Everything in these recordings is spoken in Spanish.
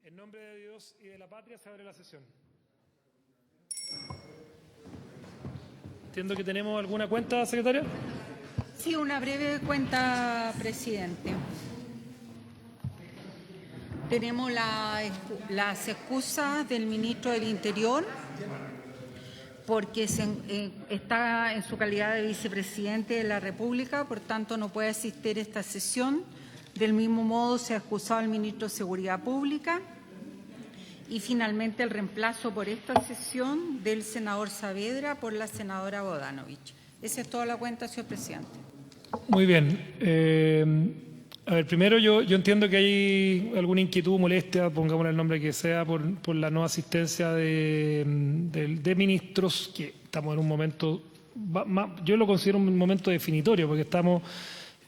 En nombre de Dios y de la patria se abre la sesión. Entiendo que tenemos alguna cuenta, secretaria. Sí, una breve cuenta, presidente. Tenemos las excusas del ministro del Interior porque está en su calidad de vicepresidente de la República, por tanto no puede asistir a esta sesión. Del mismo modo se ha excusado el ministro de Seguridad Pública y finalmente el reemplazo por esta sesión del senador Saavedra por la senadora Bodanovich. Esa es toda la cuenta, señor presidente. Muy bien. A ver, primero yo entiendo que hay alguna inquietud, molestia, pongámosle el nombre que sea, por la no asistencia de ministros, que estamos en un momento, yo lo considero un momento definitorio, porque estamos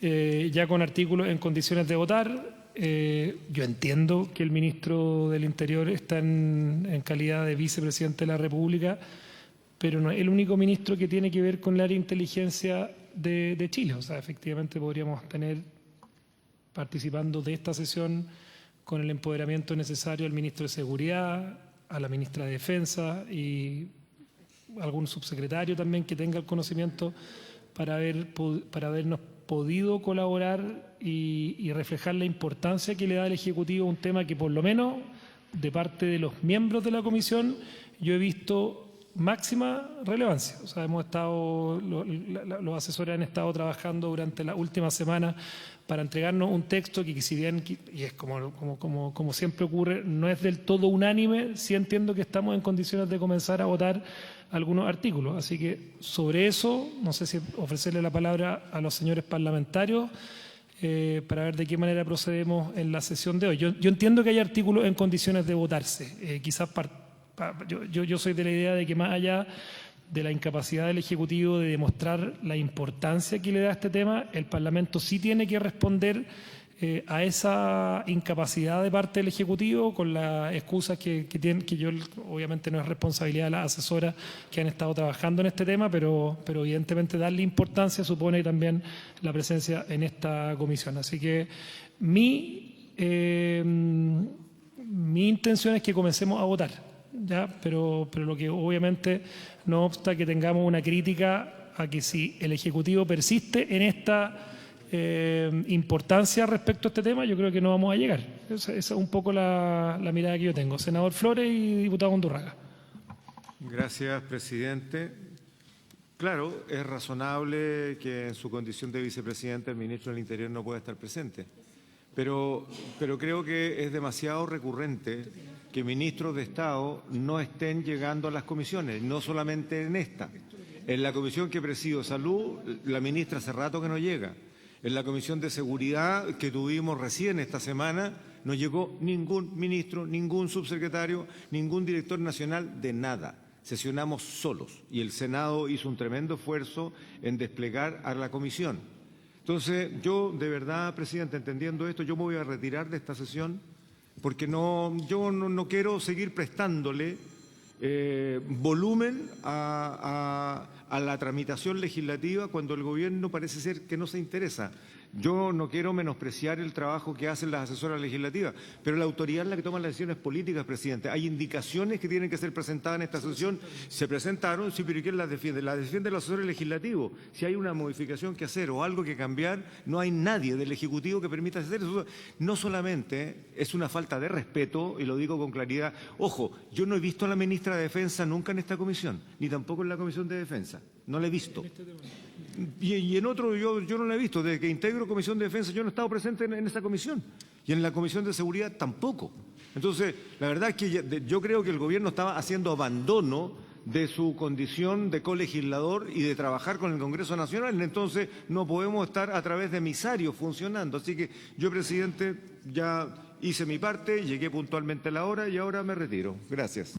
ya con artículos en condiciones de votar. Yo entiendo que el ministro del Interior está en calidad de vicepresidente de la República, pero no es el único ministro que tiene que ver con el área de inteligencia de Chile. O sea, efectivamente podríamos tener participando de esta sesión con el empoderamiento necesario al ministro de Seguridad, a la ministra de Defensa y algún subsecretario también que tenga el conocimiento para habernos podido colaborar y reflejar la importancia que le da el Ejecutivo a un tema que por lo menos de parte de los miembros de la comisión yo he visto máxima relevancia. O sea, los asesores han estado trabajando durante la última semana para entregarnos un texto que si bien, y es como siempre ocurre, no es del todo unánime, sí entiendo que estamos en condiciones de comenzar a votar algunos artículos. Así que sobre eso, no sé si ofrecerle la palabra a los señores parlamentarios para ver de qué manera procedemos en la sesión de hoy. Yo entiendo que hay artículos en condiciones de votarse. Quizás yo soy de la idea de que más allá de la incapacidad del Ejecutivo de demostrar la importancia que le da a este tema, el Parlamento sí tiene que responder a esa incapacidad de parte del Ejecutivo con las excusas que yo obviamente no es responsabilidad de las asesoras que han estado trabajando en este tema, pero evidentemente darle importancia supone también la presencia en esta comisión. Así que mi intención es que comencemos a votar. ¿Ya? Pero lo que obviamente no obsta que tengamos una crítica a que si el Ejecutivo persiste en esta importancia respecto a este tema, yo creo que no vamos a llegar. Esa es un poco la mirada que yo tengo. Senador Flores y diputado Undurraga. Gracias, presidente. Claro, es razonable que en su condición de vicepresidente el ministro del Interior no pueda estar presente, pero creo que es demasiado recurrente que ministros de Estado no estén llegando a las comisiones, no solamente en esta. En la comisión que presido, Salud, la ministra hace rato que no llega. En la comisión de Seguridad que tuvimos recién esta semana, no llegó ningún ministro, ningún subsecretario, ningún director nacional de nada. Sesionamos solos y el Senado hizo un tremendo esfuerzo en desplegar a la comisión. Entonces, yo de verdad, presidente, entendiendo esto, yo me voy a retirar de esta sesión porque yo no quiero seguir prestándole volumen a la tramitación legislativa cuando el gobierno parece ser que no se interesa. Yo no quiero menospreciar el trabajo que hacen las asesoras legislativas, pero la autoridad es la que toma las decisiones políticas, presidente. Hay indicaciones que tienen que ser presentadas en esta sesión. Se presentaron, sí, pero ¿quién las defiende? Las defiende el asesor legislativo. Si hay una modificación que hacer o algo que cambiar, no hay nadie del Ejecutivo que permita hacer eso. No solamente es una falta de respeto, y lo digo con claridad. Ojo, yo no he visto a la ministra de Defensa nunca en esta comisión, ni tampoco en la Comisión de Defensa. No la he visto. Y en otro yo no la he visto. Desde que integro Comisión de Defensa yo no he estado presente en esa comisión. Y en la Comisión de Seguridad tampoco. Entonces, la verdad es que yo creo que el gobierno estaba haciendo abandono de su condición de colegislador y de trabajar con el Congreso Nacional. Entonces, no podemos estar a través de emisarios funcionando. Así que yo, presidente, ya hice mi parte, llegué puntualmente a la hora y ahora me retiro. Gracias.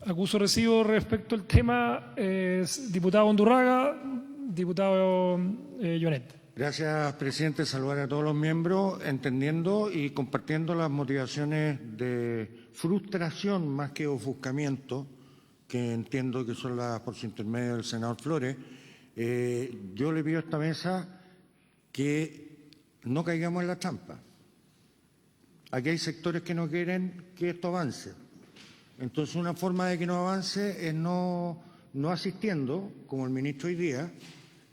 Acuso recibo respecto al tema, diputado Undurraga, diputado Llonet. Gracias, presidente. Saludar a todos los miembros, entendiendo y compartiendo las motivaciones de frustración más que ofuscamiento, que entiendo que son las por su intermedio del senador Flores. Yo le pido a esta mesa que no caigamos en la trampa. Aquí hay sectores que no quieren que esto avance. Entonces, una forma de que no avance es no asistiendo, como el ministro hoy día,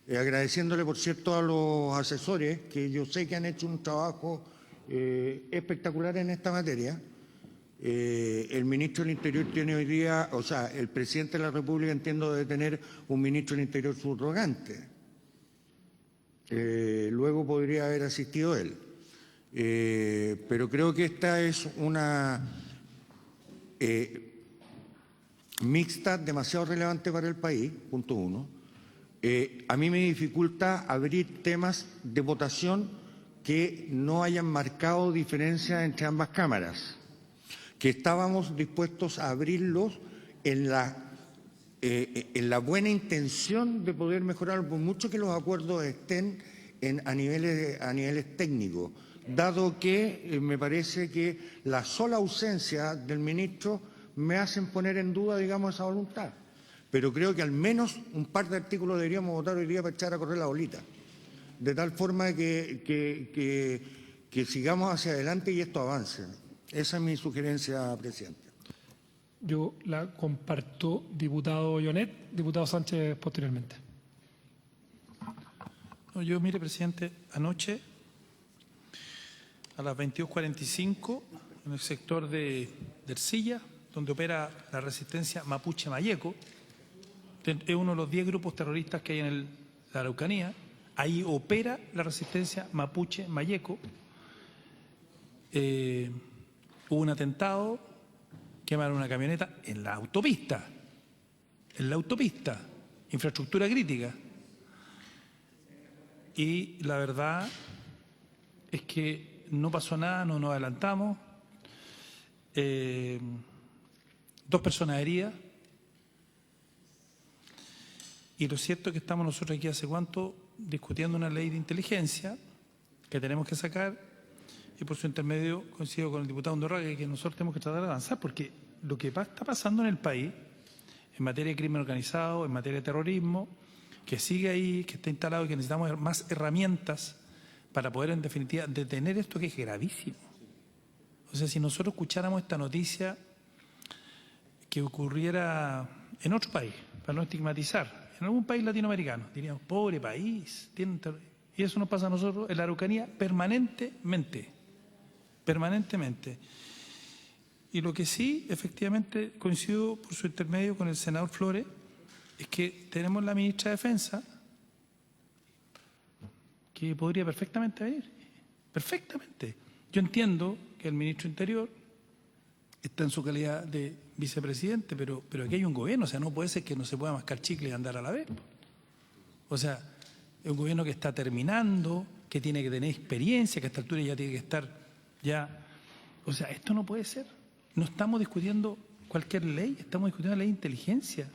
agradeciéndole, por cierto, a los asesores, que yo sé que han hecho un trabajo espectacular en esta materia. El ministro del Interior tiene hoy día, o sea, el presidente de la República, entiendo, debe tener un ministro del Interior subrogante. Luego podría haber asistido él. Pero creo que esta es una mixta demasiado relevante para el país, punto uno. A mí me dificulta abrir temas de votación que no hayan marcado diferencia entre ambas cámaras, que estábamos dispuestos a abrirlos en la buena intención de poder mejorar, por mucho que los acuerdos estén a niveles técnicos, dado que me parece que la sola ausencia del ministro me hacen poner en duda, digamos, esa voluntad. Pero creo que al menos un par de artículos deberíamos votar hoy día para echar a correr la bolita, de tal forma que sigamos hacia adelante y esto avance. Esa es mi sugerencia, presidente. Yo la comparto, diputado Llonet, diputado Sánchez posteriormente. No, yo, mire, presidente, anoche a las 22:45 en el sector de Ercilla, donde opera la resistencia Mapuche Mayeco, es uno de los 10 grupos terroristas que hay en la Araucanía. Ahí opera la resistencia Mapuche Mayeco. Hubo un atentado, quemaron una camioneta en la autopista, infraestructura crítica. Y la verdad es que no pasó nada, no nos adelantamos. 2 personas heridas. Y lo cierto es que estamos nosotros aquí hace cuánto discutiendo una ley de inteligencia que tenemos que sacar, y por su intermedio coincido con el diputado Undurraga que nosotros tenemos que tratar de avanzar, porque lo que está pasando en el país en materia de crimen organizado, en materia de terrorismo, que sigue ahí, que está instalado y que necesitamos más herramientas para poder en definitiva detener esto, que es gravísimo. O sea, si nosotros escucháramos esta noticia que ocurriera en otro país, para no estigmatizar, en algún país latinoamericano, diríamos, pobre país, y eso nos pasa a nosotros en la Araucanía permanentemente. Y lo que sí, efectivamente, coincido por su intermedio con el senador Flores, es que tenemos la ministra de Defensa que podría perfectamente venir, perfectamente. Yo entiendo que el ministro de Interior está en su calidad de vicepresidente, pero aquí hay un gobierno, o sea, no puede ser que no se pueda mascar chicle y andar a la vez. O sea, es un gobierno que está terminando, que tiene que tener experiencia, que a esta altura ya tiene que estar ya. O sea, esto no puede ser. No estamos discutiendo cualquier ley, estamos discutiendo la ley de inteligencia.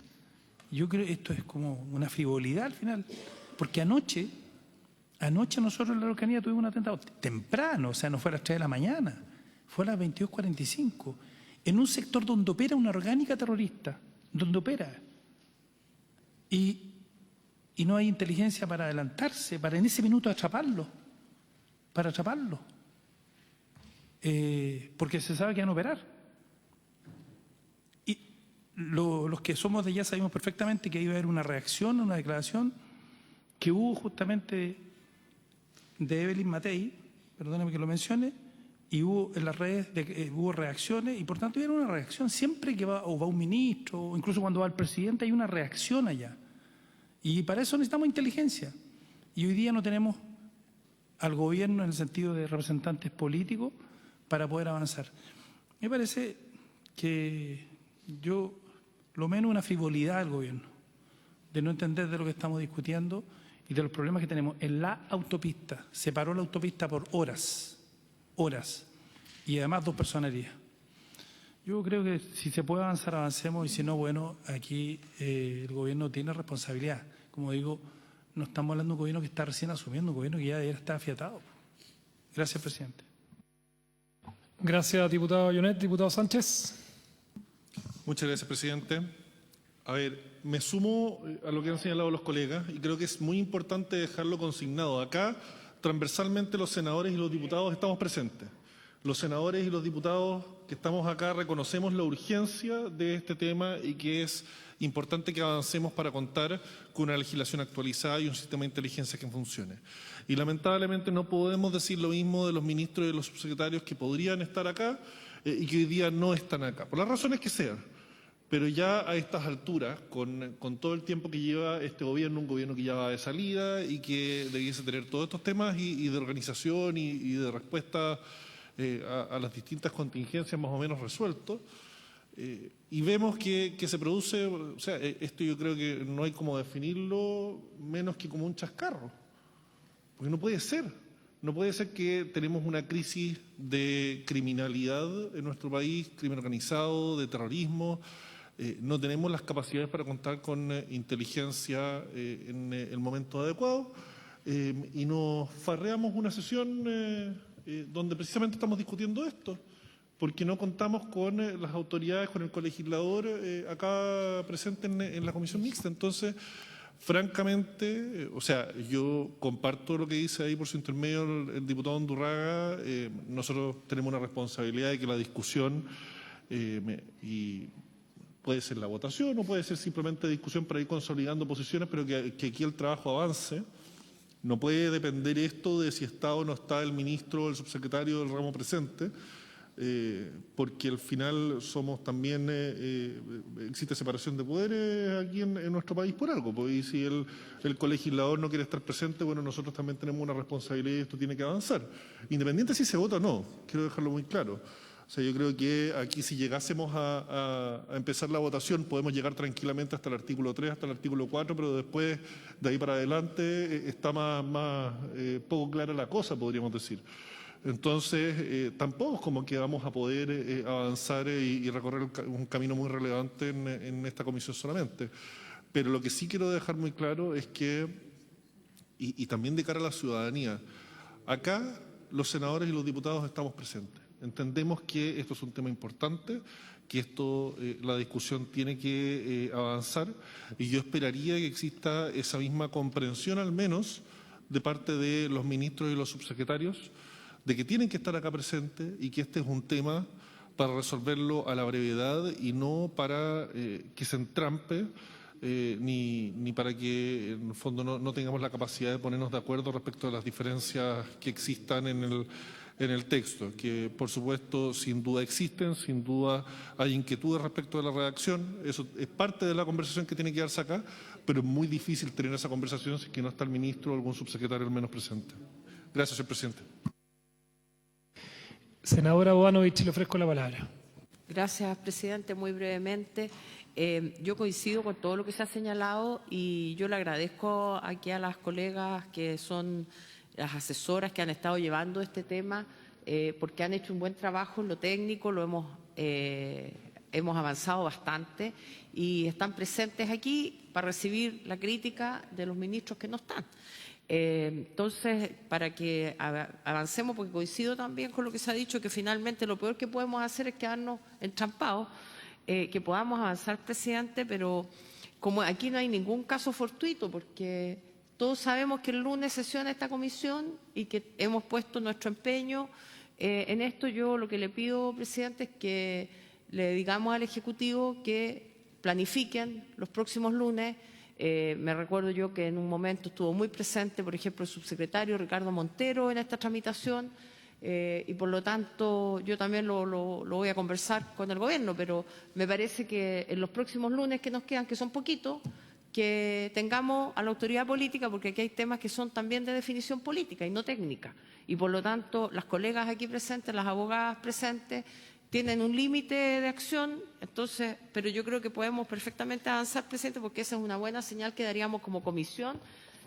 Yo creo que esto es como una frivolidad al final, porque anoche nosotros en la Araucanía tuvimos un atentado temprano, o sea, no fue a las 3 de la mañana, fue a las 22:45, en un sector donde opera una orgánica terrorista, donde opera. Y no hay inteligencia para adelantarse, para en ese minuto atraparlo, porque se sabe que van a operar. Y los que somos de allá sabemos perfectamente que iba a haber una reacción, una declaración que hubo justamente de Evelyn Matei, perdóneme que lo mencione, y hubo en las redes hubo reacciones, y por tanto era una reacción siempre que va un ministro, o incluso cuando va el presidente, hay una reacción allá. Y para eso necesitamos inteligencia. Y hoy día no tenemos al gobierno en el sentido de representantes políticos para poder avanzar. Me parece que lo menos una frivolidad del gobierno, de no entender de lo que estamos discutiendo y de los problemas que tenemos en la autopista. Se paró la autopista por horas, y además 2 personas heridas. Yo creo que si se puede avanzar, avancemos, y si no, bueno, aquí el gobierno tiene responsabilidad. Como digo, no estamos hablando de un gobierno que está recién asumiendo, un gobierno que ya está afiatado. Gracias, presidente. Gracias, diputado Llonet. Diputado Sánchez. Muchas gracias, presidente. A ver, me sumo a lo que han señalado los colegas y creo que es muy importante dejarlo consignado. Acá transversalmente los senadores y los diputados estamos presentes. Los senadores y los diputados que estamos acá reconocemos la urgencia de este tema y que es importante que avancemos para contar con una legislación actualizada y un sistema de inteligencia que funcione. Y lamentablemente no podemos decir lo mismo de los ministros y de los subsecretarios que podrían estar acá y que hoy día no están acá, por las razones que sean. Pero ya a estas alturas, con todo el tiempo que lleva este gobierno, un gobierno que ya va de salida y que debiese tener todos estos temas y de organización y de respuesta a las distintas contingencias más o menos resueltos, y vemos que se produce, o sea, esto yo creo que no hay como definirlo menos que como un chascarro, porque no puede ser. No puede ser que tenemos una crisis de criminalidad en nuestro país, crimen organizado, de terrorismo. No tenemos las capacidades para contar con inteligencia en el momento adecuado y nos farreamos una sesión donde precisamente estamos discutiendo esto, porque no contamos con las autoridades, con el colegislador acá presente en la comisión mixta. Entonces, francamente, o sea, yo comparto lo que dice ahí por su intermedio el diputado Undurraga. Nosotros tenemos una responsabilidad de que la discusión y puede ser la votación o puede ser simplemente discusión para ir consolidando posiciones, pero que aquí el trabajo avance. No puede depender esto de si está o no está el ministro o el subsecretario del ramo presente, porque al final somos también, existe separación de poderes aquí en nuestro país por algo. Pues, y si el colegislador no quiere estar presente, bueno, nosotros también tenemos una responsabilidad y esto tiene que avanzar. Independiente si se vota o no, quiero dejarlo muy claro. O sea, yo creo que aquí si llegásemos a empezar la votación podemos llegar tranquilamente hasta el artículo 3, hasta el artículo 4, pero después de ahí para adelante está más poco clara la cosa, podríamos decir. Entonces, tampoco es como que vamos a poder avanzar y recorrer un camino muy relevante en esta comisión solamente. Pero lo que sí quiero dejar muy claro es que, y también de cara a la ciudadanía, acá los senadores y los diputados estamos presentes. Entendemos que esto es un tema importante, que esto, la discusión tiene que avanzar, y yo esperaría que exista esa misma comprensión al menos de parte de los ministros y los subsecretarios, de que tienen que estar acá presentes y que este es un tema para resolverlo a la brevedad y no para que se entrampe ni para que en el fondo no tengamos la capacidad de ponernos de acuerdo respecto a las diferencias que existan en el texto, que por supuesto sin duda existen, sin duda hay inquietudes respecto de la redacción. Eso es parte de la conversación que tiene que darse acá, pero es muy difícil tener esa conversación si es que no está el ministro o algún subsecretario al menos presente. Gracias, señor presidente. Senadora Boanovich, le ofrezco la palabra. Gracias, presidente. Muy brevemente, yo coincido con todo lo que se ha señalado y yo le agradezco aquí a las colegas que son las asesoras que han estado llevando este tema, porque han hecho un buen trabajo en lo técnico, hemos avanzado bastante y están presentes aquí para recibir la crítica de los ministros que no están. Entonces, para que avancemos, porque coincido también con lo que se ha dicho, que finalmente lo peor que podemos hacer es quedarnos entrampados, que podamos avanzar, presidente, pero como aquí no hay ningún caso fortuito, porque todos sabemos que el lunes sesiona esta comisión y que hemos puesto nuestro empeño en esto, yo lo que le pido, presidente, es que le digamos al Ejecutivo que planifiquen los próximos lunes. Me recuerdo yo que en un momento estuvo muy presente, por ejemplo, el subsecretario Ricardo Montero en esta tramitación y por lo tanto yo también lo voy a conversar con el gobierno, pero me parece que en los próximos lunes que nos quedan, que son poquitos, que tengamos a la autoridad política, porque aquí hay temas que son también de definición política y no técnica, y por lo tanto las colegas aquí presentes, las abogadas presentes, tienen un límite de acción, entonces, pero yo creo que podemos perfectamente avanzar, presidente, porque esa es una buena señal que daríamos como comisión,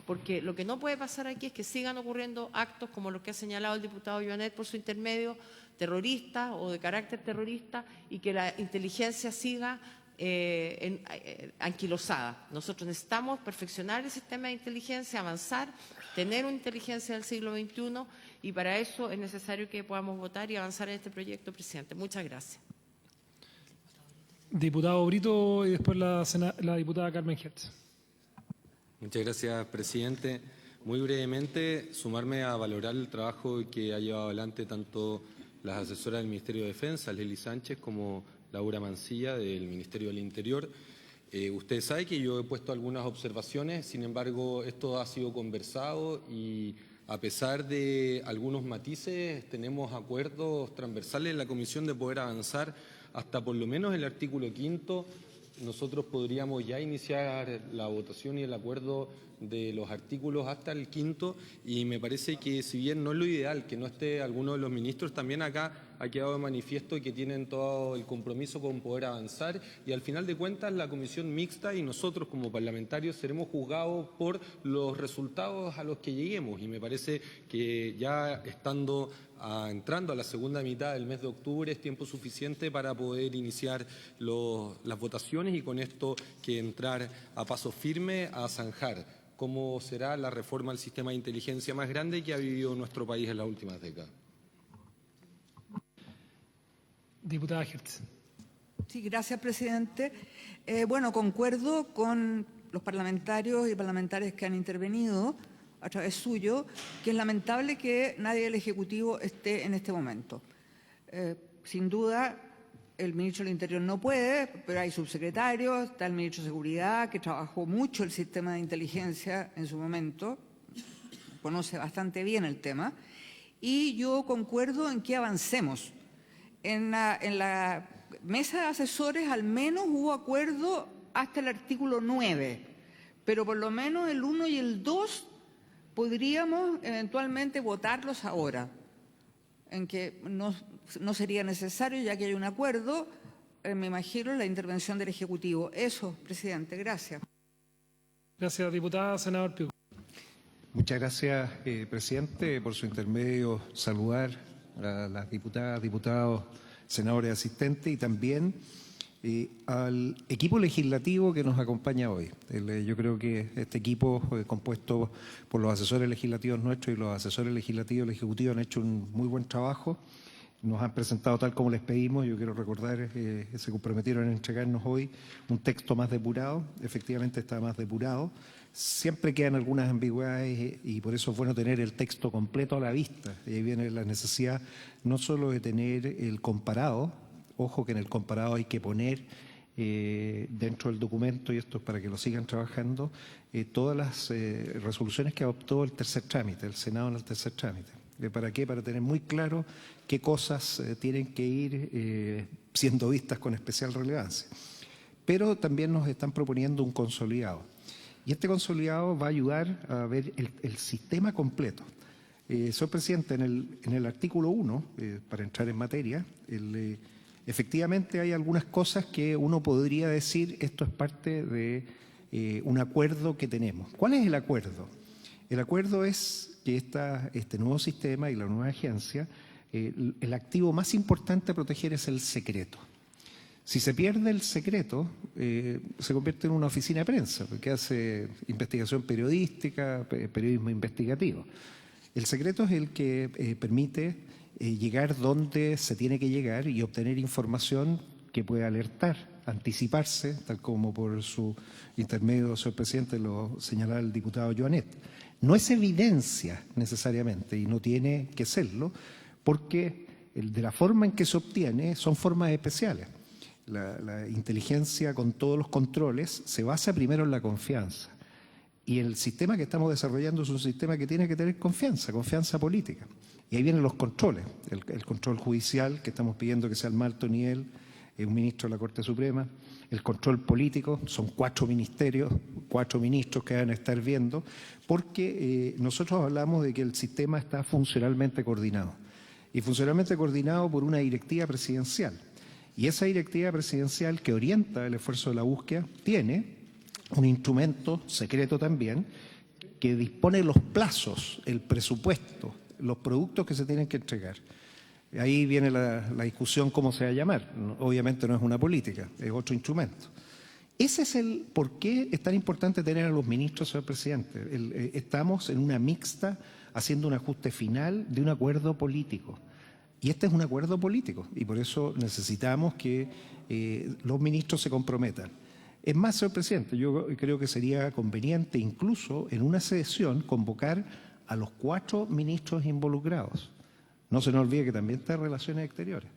porque lo que no puede pasar aquí es que sigan ocurriendo actos como los que ha señalado el diputado Joanet por su intermedio, terroristas o de carácter terrorista, y que la inteligencia siga anquilosada. Nosotros necesitamos perfeccionar el sistema de inteligencia, avanzar, tener una inteligencia del siglo XXI, y para eso es necesario que podamos votar y avanzar en este proyecto, presidente. Muchas gracias. Diputado Brito y después la diputada Carmen Hertz. Muchas gracias, presidente. Muy brevemente, sumarme a valorar el trabajo que ha llevado adelante tanto las asesoras del Ministerio de Defensa, Lely Sánchez, como Laura Mancilla, del Ministerio del Interior. Usted sabe que yo he puesto algunas observaciones, sin embargo, esto ha sido conversado y a pesar de algunos matices, tenemos acuerdos transversales en la Comisión de poder avanzar hasta por lo menos el artículo 5. Nosotros podríamos ya iniciar la votación y el acuerdo de los artículos hasta el 5 y me parece que si bien no es lo ideal que no esté alguno de los ministros, también acá ha quedado de manifiesto que tienen todo el compromiso con poder avanzar y al final de cuentas la comisión mixta y nosotros como parlamentarios seremos juzgados por los resultados a los que lleguemos y me parece que ya entrando a la segunda mitad del mes de octubre es tiempo suficiente para poder iniciar las votaciones y con esto que entrar a paso firme a zanjar cómo será la reforma al sistema de inteligencia más grande que ha vivido nuestro país en las últimas décadas. Diputada Hertz. Sí, gracias, presidente. Bueno, concuerdo con los parlamentarios y parlamentarias que han intervenido a través suyo, que es lamentable que nadie del Ejecutivo esté en este momento. Sin duda, el ministro del Interior no puede, pero hay subsecretarios, está el ministro de Seguridad, que trabajó mucho el sistema de inteligencia en su momento, conoce bastante bien el tema, y yo concuerdo en que avancemos. En la mesa de asesores al menos hubo acuerdo hasta el artículo 9, pero por lo menos el 1 y el 2 podríamos eventualmente votarlos ahora, en que no sería necesario, ya que hay un acuerdo, me imagino, la intervención del Ejecutivo. Eso, presidente, gracias. Gracias, diputada. Senador Piu. Muchas gracias, presidente. Por su intermedio, saludar a las diputadas, diputados, senadores asistentes y también al equipo legislativo que nos acompaña hoy. Yo creo que este equipo compuesto por los asesores legislativos nuestros y los asesores legislativos del Ejecutivo han hecho un muy buen trabajo. Nos han presentado tal como les pedimos. Yo quiero recordar que se comprometieron en entregarnos hoy un texto más depurado. Efectivamente está más depurado. Siempre quedan algunas ambigüedades y por eso es bueno tener el texto completo a la vista. Y ahí viene la necesidad no solo de tener el comparado, ojo que en el comparado hay que poner dentro del documento, y esto es para que lo sigan trabajando, todas las resoluciones que adoptó el tercer trámite, el Senado en el tercer trámite. ¿Para qué? Para tener muy claro qué cosas tienen que ir siendo vistas con especial relevancia. Pero también nos están proponiendo un consolidado. Y este consolidado va a ayudar a ver el sistema completo. Señor presidente, en el artículo 1, para entrar en materia, efectivamente hay algunas cosas que uno podría decir esto es parte de un acuerdo que tenemos. ¿Cuál es el acuerdo? El acuerdo es que este nuevo sistema y la nueva agencia, el activo más importante a proteger es el secreto. Si se pierde el secreto, se convierte en una oficina de prensa, porque hace investigación periodística, periodismo investigativo. El secreto es el que permite llegar donde se tiene que llegar y obtener información que puede alertar, anticiparse, tal como por su intermedio, señor presidente, lo señalaba el diputado Joanet. No es evidencia necesariamente y no tiene que serlo, porque de la forma en que se obtiene son formas especiales. La inteligencia con todos los controles se basa primero en la confianza. Y el sistema que estamos desarrollando es un sistema que tiene que tener confianza, confianza política. Y ahí vienen los controles, el control judicial, que estamos pidiendo que sea al más alto nivel, un ministro de la Corte Suprema, el control político, son 4 ministerios, 4 ministros que van a estar viendo, porque nosotros hablamos de que el sistema está funcionalmente coordinado. Y funcionalmente coordinado por una directiva presidencial. Y esa directiva presidencial que orienta el esfuerzo de la búsqueda tiene un instrumento secreto también que dispone los plazos, el presupuesto, los productos que se tienen que entregar. Ahí viene la discusión cómo se va a llamar. Obviamente no es una política, es otro instrumento. Ese es el por qué es tan importante tener a los ministros, señor presidente. Estamos en una mixta haciendo un ajuste final de un acuerdo político. Y este es un acuerdo político y por eso necesitamos que los ministros se comprometan. Es más, señor presidente, yo creo que sería conveniente incluso en una sesión convocar a los 4 ministros involucrados. No se nos olvide que también está Relaciones Exteriores.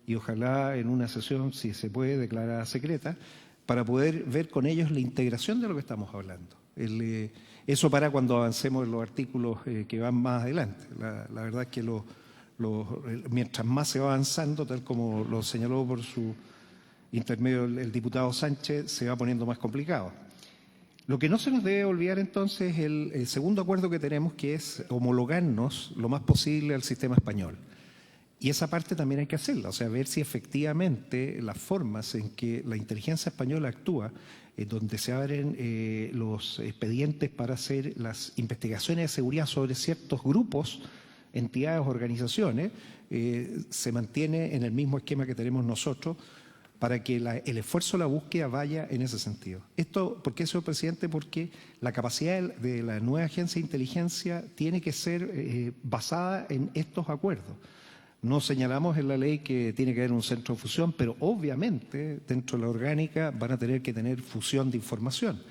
Y ojalá en una sesión, si se puede, declarada secreta, para poder ver con ellos la integración de lo que estamos hablando. Eso para cuando avancemos en los artículos que van más adelante. La verdad es que mientras más se va avanzando, tal como lo señaló por su intermedio el diputado Sánchez, se va poniendo más complicado. Lo que no se nos debe olvidar entonces es el segundo acuerdo que tenemos, que es homologarnos lo más posible al sistema español. Y esa parte también hay que hacerla, o sea, ver si efectivamente las formas en que la inteligencia española actúa, donde se abren los expedientes para hacer las investigaciones de seguridad sobre ciertos grupos, entidades, organizaciones, se mantiene en el mismo esquema que tenemos nosotros para que el esfuerzo de la búsqueda vaya en ese sentido. Esto, ¿por qué, señor presidente? Porque la capacidad de la nueva agencia de inteligencia tiene que ser basada en estos acuerdos. No señalamos en la ley que tiene que haber un centro de fusión, pero obviamente dentro de la orgánica van a tener que tener fusión de información.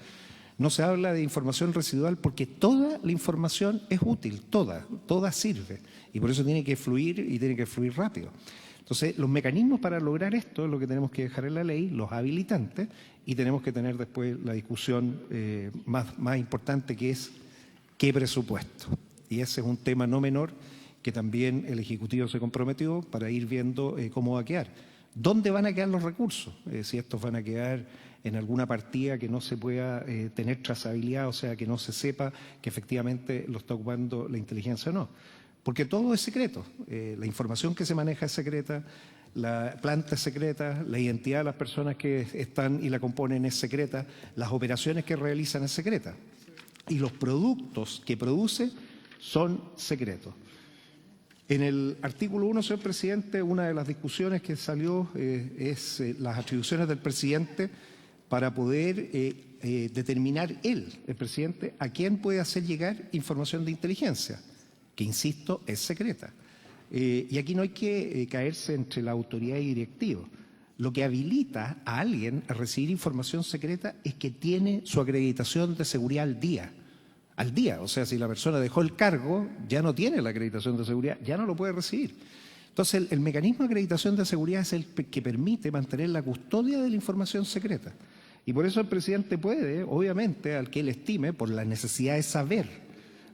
No se habla de información residual porque toda la información es útil, toda sirve. Y por eso tiene que fluir y tiene que fluir rápido. Entonces, los mecanismos para lograr esto es lo que tenemos que dejar en la ley, los habilitantes, y tenemos que tener después la discusión más importante, que es qué presupuesto. Y ese es un tema no menor que también el Ejecutivo se comprometió para ir viendo cómo va a quedar. ¿Dónde van a quedar los recursos? Si estos van a quedar en alguna partida que no se pueda tener trazabilidad, o sea, que no se sepa que efectivamente lo está ocupando la inteligencia o no. Porque todo es secreto. La información que se maneja es secreta, la planta es secreta, la identidad de las personas que están y la componen es secreta, las operaciones que realizan es secreta. Y los productos que produce son secretos. En el artículo 1, señor presidente, una de las discusiones que salió es las atribuciones del presidente para poder determinar el presidente, a quién puede hacer llegar información de inteligencia, que, insisto, es secreta. Y aquí no hay que caerse entre la autoridad y directivo. Lo que habilita a alguien a recibir información secreta es que tiene su acreditación de seguridad al día. O sea, si la persona dejó el cargo, ya no tiene la acreditación de seguridad, ya no lo puede recibir. Entonces, el mecanismo de acreditación de seguridad es el que permite mantener la custodia de la información secreta. Y por eso el presidente puede, obviamente, al que él estime, por la necesidad de saber.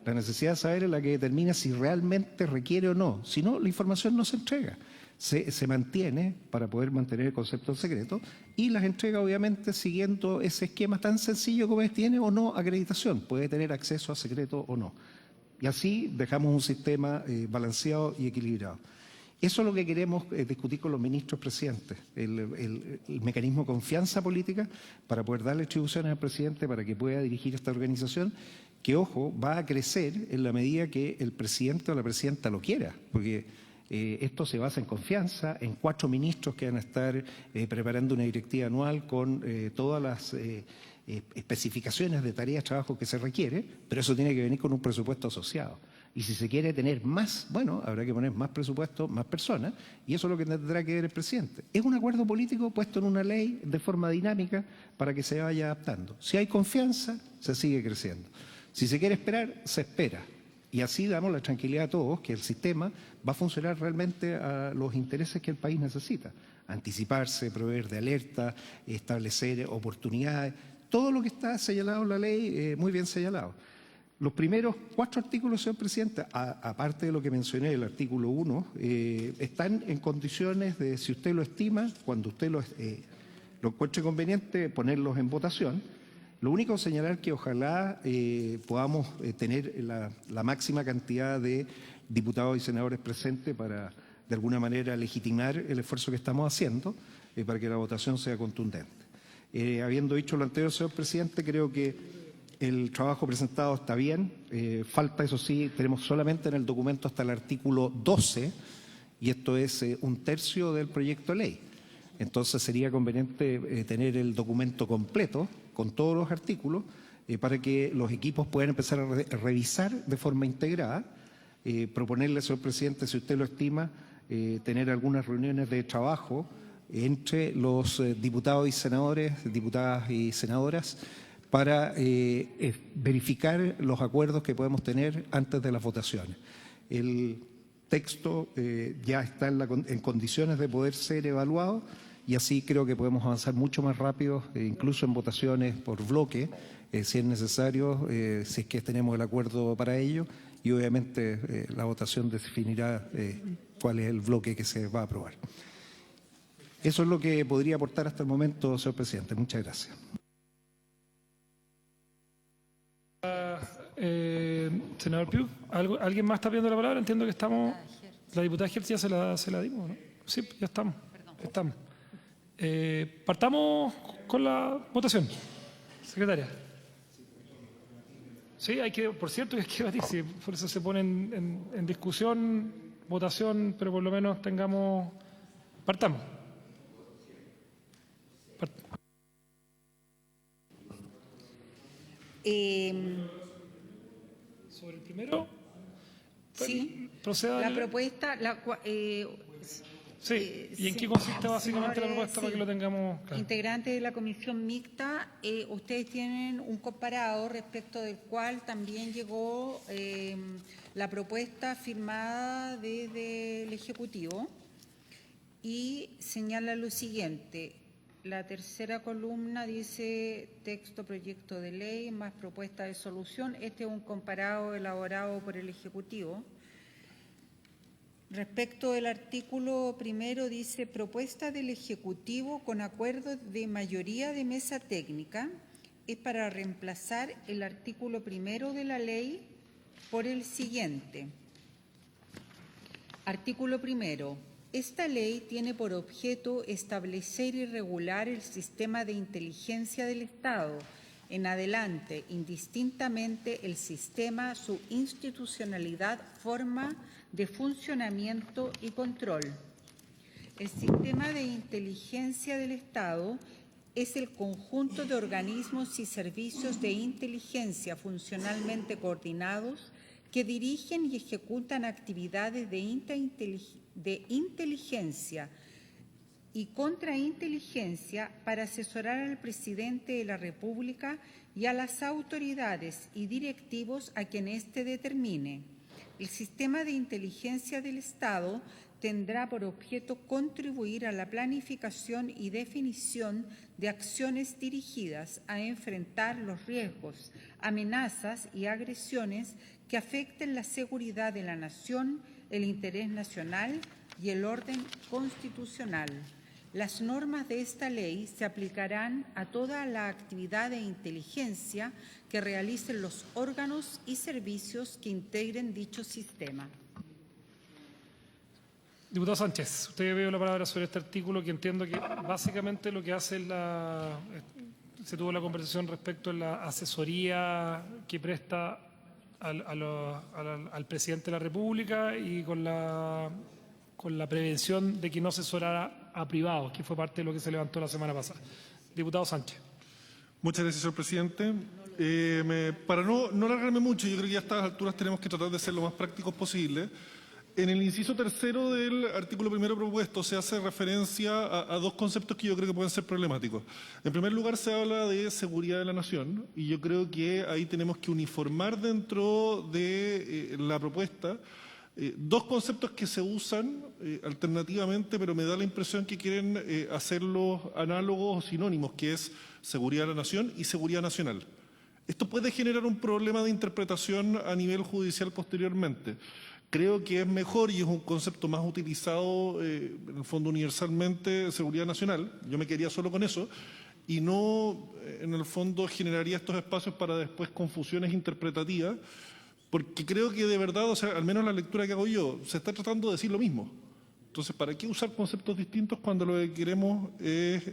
La necesidad de saber es la que determina si realmente requiere o no. Si no, la información no se entrega. Se mantiene para poder mantener el concepto de secreto y las entrega obviamente siguiendo ese esquema tan sencillo como es: tiene o no acreditación, puede tener acceso a secreto o no. Y así dejamos un sistema balanceado y equilibrado. Eso es lo que queremos discutir con los ministros presidentes, el mecanismo de confianza política para poder darle atribuciones al presidente para que pueda dirigir esta organización, que, ojo, va a crecer en la medida que el presidente o la presidenta lo quiera, porque esto se basa en confianza, en 4 ministros que van a estar preparando una directiva anual con todas las especificaciones de tareas, trabajo que se requiere, pero eso tiene que venir con un presupuesto asociado. Y si se quiere tener más, bueno, habrá que poner más presupuesto, más personas, y eso es lo que tendrá que ver el presidente. Es un acuerdo político puesto en una ley de forma dinámica para que se vaya adaptando. Si hay confianza, se sigue creciendo. Si se quiere esperar, se espera. Y así damos la tranquilidad a todos que el sistema va a funcionar realmente a los intereses que el país necesita. Anticiparse, proveer de alerta, establecer oportunidades, todo lo que está señalado en la ley, muy bien señalado. Los primeros 4 artículos, señor presidente, aparte de lo que mencioné, el artículo 1, están en condiciones de, si usted lo estima, cuando usted lo encuentre conveniente, ponerlos en votación. Lo único es señalar que ojalá podamos tener la máxima cantidad de diputados y senadores presentes para, de alguna manera, legitimar el esfuerzo que estamos haciendo para que la votación sea contundente. Habiendo dicho lo anterior, señor presidente, creo que el trabajo presentado está bien. Falta, eso sí, tenemos solamente en el documento hasta el artículo 12, y esto es 1/3 del proyecto de ley. Entonces sería conveniente tener el documento completo con todos los artículos para que los equipos puedan empezar a revisar de forma integrada, proponerle, señor presidente, si usted lo estima, tener algunas reuniones de trabajo entre los diputados y senadores, diputadas y senadoras, para verificar los acuerdos que podemos tener antes de las votaciones. El texto ya está en condiciones de poder ser evaluado y así creo que podemos avanzar mucho más rápido, incluso en votaciones por bloque, si es necesario, si es que tenemos el acuerdo para ello, y obviamente la votación definirá cuál es el bloque que se va a aprobar. Eso es lo que podría aportar hasta el momento, señor presidente. Muchas gracias. Senador Piu, ¿alguien más está pidiendo la palabra? Entiendo que estamos... La diputada Hertz ya se la dimos, ¿no? Sí, ya estamos. Estamos. Partamos con la votación. Secretaria. Sí, hay que, por cierto, hay que debatir, sí, por eso se pone en discusión, votación, pero por lo menos tengamos... Partamos. Sobre el primero, Sí, proceda. la propuesta... Sí, ¿y en qué consiste básicamente la propuesta para que lo tengamos claro? Integrantes de la comisión mixta, ustedes tienen un comparado respecto del cual también llegó la propuesta firmada desde el Ejecutivo y señala lo siguiente. La tercera columna dice texto, proyecto de ley, más propuesta de solución. Este es un comparado elaborado por el Ejecutivo. Respecto del artículo primero dice propuesta del Ejecutivo con acuerdo de mayoría de mesa técnica es para reemplazar el artículo primero de la ley por el siguiente. Artículo primero. Esta ley tiene por objeto establecer y regular el sistema de inteligencia del Estado. En adelante, indistintamente, el sistema, su institucionalidad, forma de funcionamiento y control. El sistema de inteligencia del Estado es el conjunto de organismos y servicios de inteligencia funcionalmente coordinados que dirigen y ejecutan actividades de inteligencia y contrainteligencia para asesorar al presidente de la República y a las autoridades y directivos a quien éste determine. El sistema de inteligencia del Estado tendrá por objeto contribuir a la planificación y definición de acciones dirigidas a enfrentar los riesgos, amenazas y agresiones que afecten la seguridad de la nación, el interés nacional y el orden constitucional. Las normas de esta ley se aplicarán a toda la actividad de inteligencia que realicen los órganos y servicios que integren dicho sistema. Diputado Sánchez, usted veo la palabra sobre este artículo que entiendo que básicamente lo que hace es se tuvo la conversación respecto a la asesoría que presta al presidente de la República y con la prevención de que no asesorara a privados, que fue parte de lo que se levantó la semana pasada. Diputado Sánchez. Muchas gracias, señor presidente. Para no alargarme mucho, yo creo que a estas alturas tenemos que tratar de ser lo más prácticos posible. En el inciso tercero del artículo primero propuesto se hace referencia a dos conceptos que yo creo que pueden ser problemáticos. En primer lugar, se habla de seguridad de la nación y yo creo que ahí tenemos que uniformar dentro de la propuesta dos conceptos que se usan alternativamente, pero me da la impresión que quieren hacerlos análogos o sinónimos, que es seguridad de la nación y seguridad nacional. Esto puede generar un problema de interpretación a nivel judicial posteriormente. Creo que es mejor y es un concepto más utilizado en el fondo universalmente seguridad nacional. Yo me quedaría solo con eso y no en el fondo generaría estos espacios para después confusiones interpretativas, porque creo que de verdad, o sea, al menos la lectura que hago yo, se está tratando de decir lo mismo. Entonces, ¿para qué usar conceptos distintos cuando lo que queremos es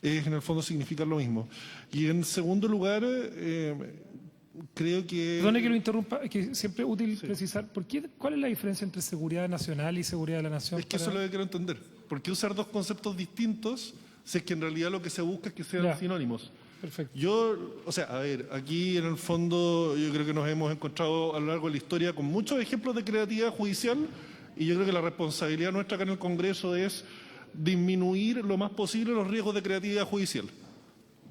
en el fondo significar lo mismo? Y en segundo lugar, creo que... Perdone que lo interrumpa, es que siempre es útil precisar, ¿cuál es la diferencia entre seguridad nacional y seguridad de la nación? Es que eso es lo que quiero entender. ¿Por qué usar dos conceptos distintos si es que en realidad lo que se busca es que sean sinónimos? Perfecto. Yo, o sea, a ver, aquí en el fondo yo creo que nos hemos encontrado a lo largo de la historia con muchos ejemplos de creatividad judicial y yo creo que la responsabilidad nuestra acá en el Congreso es disminuir lo más posible los riesgos de creatividad judicial.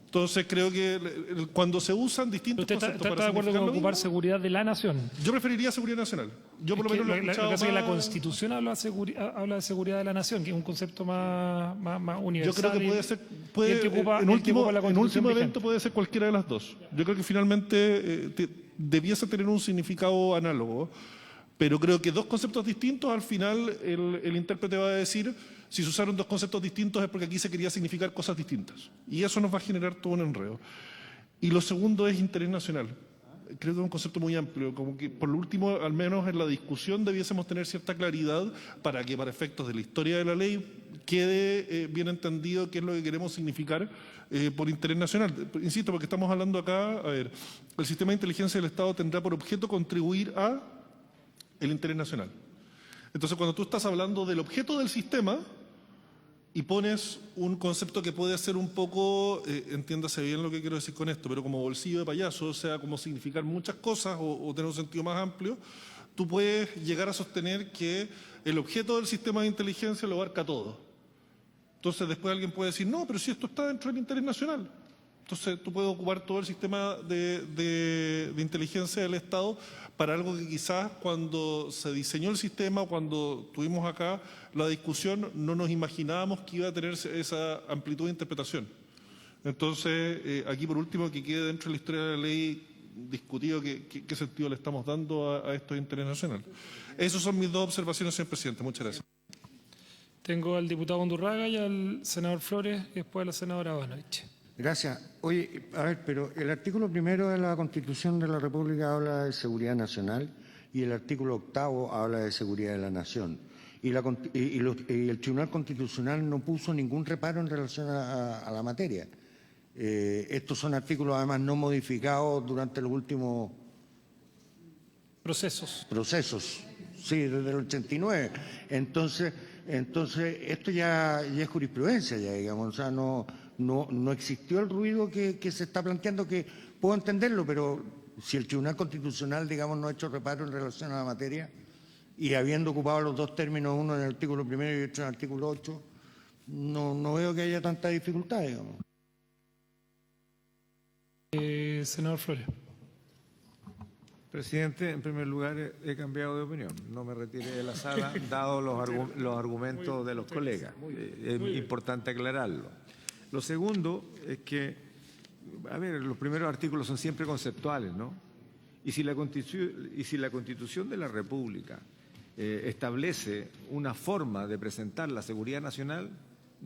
Entonces creo que cuando se usan distintos ¿Usted conceptos está para de acuerdo significar con lo ocupar mismo, seguridad de la nación? yo preferiría seguridad nacional. Yo por lo Es que menos lo he lo que escuchado pasa es que la más- Constitución habla de seguridad de la nación, que es un concepto más Yo universal. creo que puede ser, y el que ocupa, en el que ocupa la en Constitución último vigente. evento puede ser cualquiera de las dos. Yo creo que finalmente debiese tener un significado análogo, pero creo que dos conceptos distintos, al final el intérprete va a decir, si se usaron dos conceptos distintos es porque aquí se quería significar cosas distintas. Y eso nos va a generar todo un enredo. Y lo segundo es interés nacional. Creo que es un concepto muy amplio, como que por lo último, al menos en la discusión, debiésemos tener cierta claridad para que para efectos de la historia de la ley quede bien entendido qué es lo que queremos significar por interés nacional. Insisto, porque estamos hablando acá, a ver, el sistema de inteligencia del Estado tendrá por objeto contribuir a el interés nacional. Entonces, cuando tú estás hablando del objeto del sistema y pones un concepto que puede ser un poco, entiéndase bien lo que quiero decir con esto, pero como bolsillo de payaso, o sea, como significar muchas cosas o tener un sentido más amplio, tú puedes llegar a sostener que el objeto del sistema de inteligencia lo abarca todo. Entonces, después alguien puede decir, no, pero si esto está dentro del interés nacional. Entonces, tú puedes ocupar todo el sistema de inteligencia del Estado para algo que quizás cuando se diseñó el sistema, cuando tuvimos acá la discusión, no nos imaginábamos que iba a tener esa amplitud de interpretación. Entonces, aquí por último, que quede dentro de la historia de la ley discutido qué sentido le estamos dando a estos intereses nacionales. Esas son mis dos observaciones, señor presidente. Muchas gracias. Tengo al diputado Undurraga y al senador Flores y después a la senadora Banovich. Gracias. Oye, a ver, pero el artículo 1 de la Constitución de la República habla de seguridad nacional y el artículo 8 habla de seguridad de la nación. Y el Tribunal Constitucional no puso ningún reparo en relación a la materia. Estos son artículos además no modificados durante los últimos procesos, sí, desde el 89. Entonces esto ya es jurisprudencia, ya digamos, o sea, no existió el ruido que se está planteando, que puedo entenderlo, pero si el Tribunal Constitucional, digamos, no ha hecho reparo en relación a la materia y habiendo ocupado los dos términos, uno en el artículo 1 y otro en el artículo 8, no veo que haya tanta dificultad, digamos. Senador Flores. Presidente, en primer lugar he cambiado de opinión. No me retiré de la sala, dado los argumentos de los colegas. Es importante aclararlo. Lo segundo es que, a ver, los primeros artículos son siempre conceptuales, ¿no? Y si la Constitución de la República establece una forma de presentar la seguridad nacional,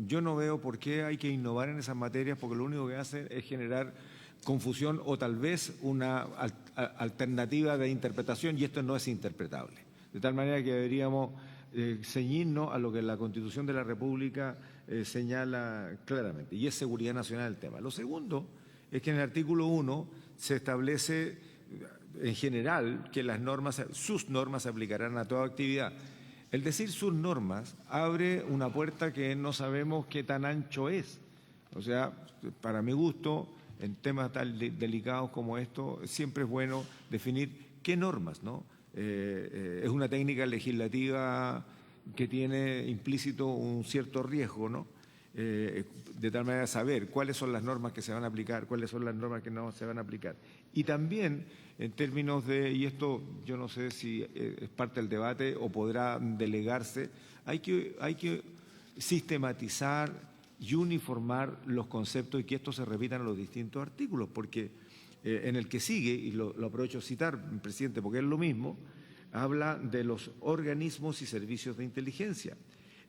yo no veo por qué hay que innovar en esas materias, porque lo único que hace es generar confusión o tal vez una alternativa de interpretación, y esto no es interpretable. De tal manera que deberíamos ceñirnos a lo que la Constitución de la República señala claramente, y es seguridad nacional el tema. Lo segundo es que en el artículo 1 se establece en general que sus normas se aplicarán a toda actividad. El decir sus normas abre una puerta que no sabemos qué tan ancho es. O sea, para mi gusto, en temas tan delicados como esto, siempre es bueno definir qué normas, ¿no? Es una técnica legislativa que tiene implícito un cierto riesgo, ¿no? De tal manera saber cuáles son las normas que se van a aplicar, cuáles son las normas que no se van a aplicar. Y también en términos de, y esto yo no sé si es parte del debate o podrá delegarse, hay que sistematizar y uniformar los conceptos y que esto se repita en los distintos artículos, porque en el que sigue, y lo aprovecho a citar, presidente, porque es lo mismo, habla de los organismos y servicios de inteligencia.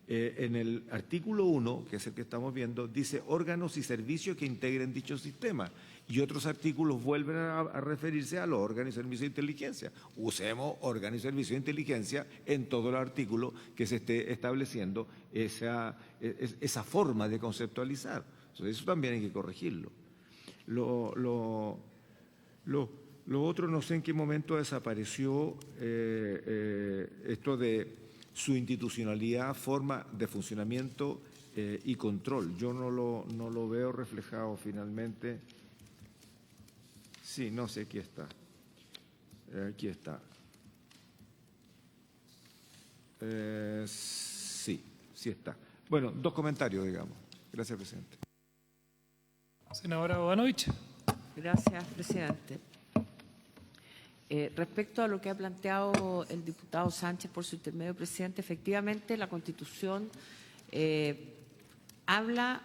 En el artículo 1, que es el que estamos viendo, dice órganos y servicios que integren dicho sistema, y otros artículos vuelven a referirse a los órganos y servicios de inteligencia. Usemos órganos y servicios de inteligencia en todo el artículo que se esté estableciendo esa forma de conceptualizar. Entonces, eso también hay que corregirlo. Lo otro, no sé en qué momento desapareció esto de su institucionalidad, forma de funcionamiento y control. Yo no lo veo reflejado finalmente. Sí, no sé, aquí está. Aquí está. Sí está. Bueno, dos comentarios, digamos. Gracias, presidente. Senadora Bodanovich. Gracias, presidente. Respecto a lo que ha planteado el diputado Sánchez por su intermedio, presidente, efectivamente la Constitución habla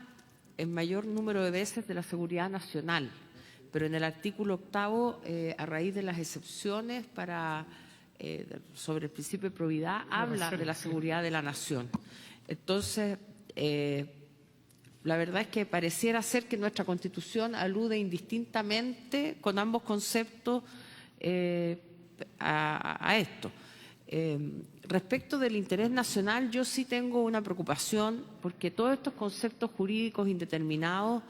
en mayor número de veces de la seguridad nacional, pero en el artículo 8, a raíz de las excepciones sobre el principio de probidad, habla de la seguridad de la nación. Entonces, la verdad es que pareciera ser que nuestra Constitución alude indistintamente con ambos conceptos a esto. Respecto del interés nacional, yo sí tengo una preocupación porque todos estos conceptos jurídicos indeterminados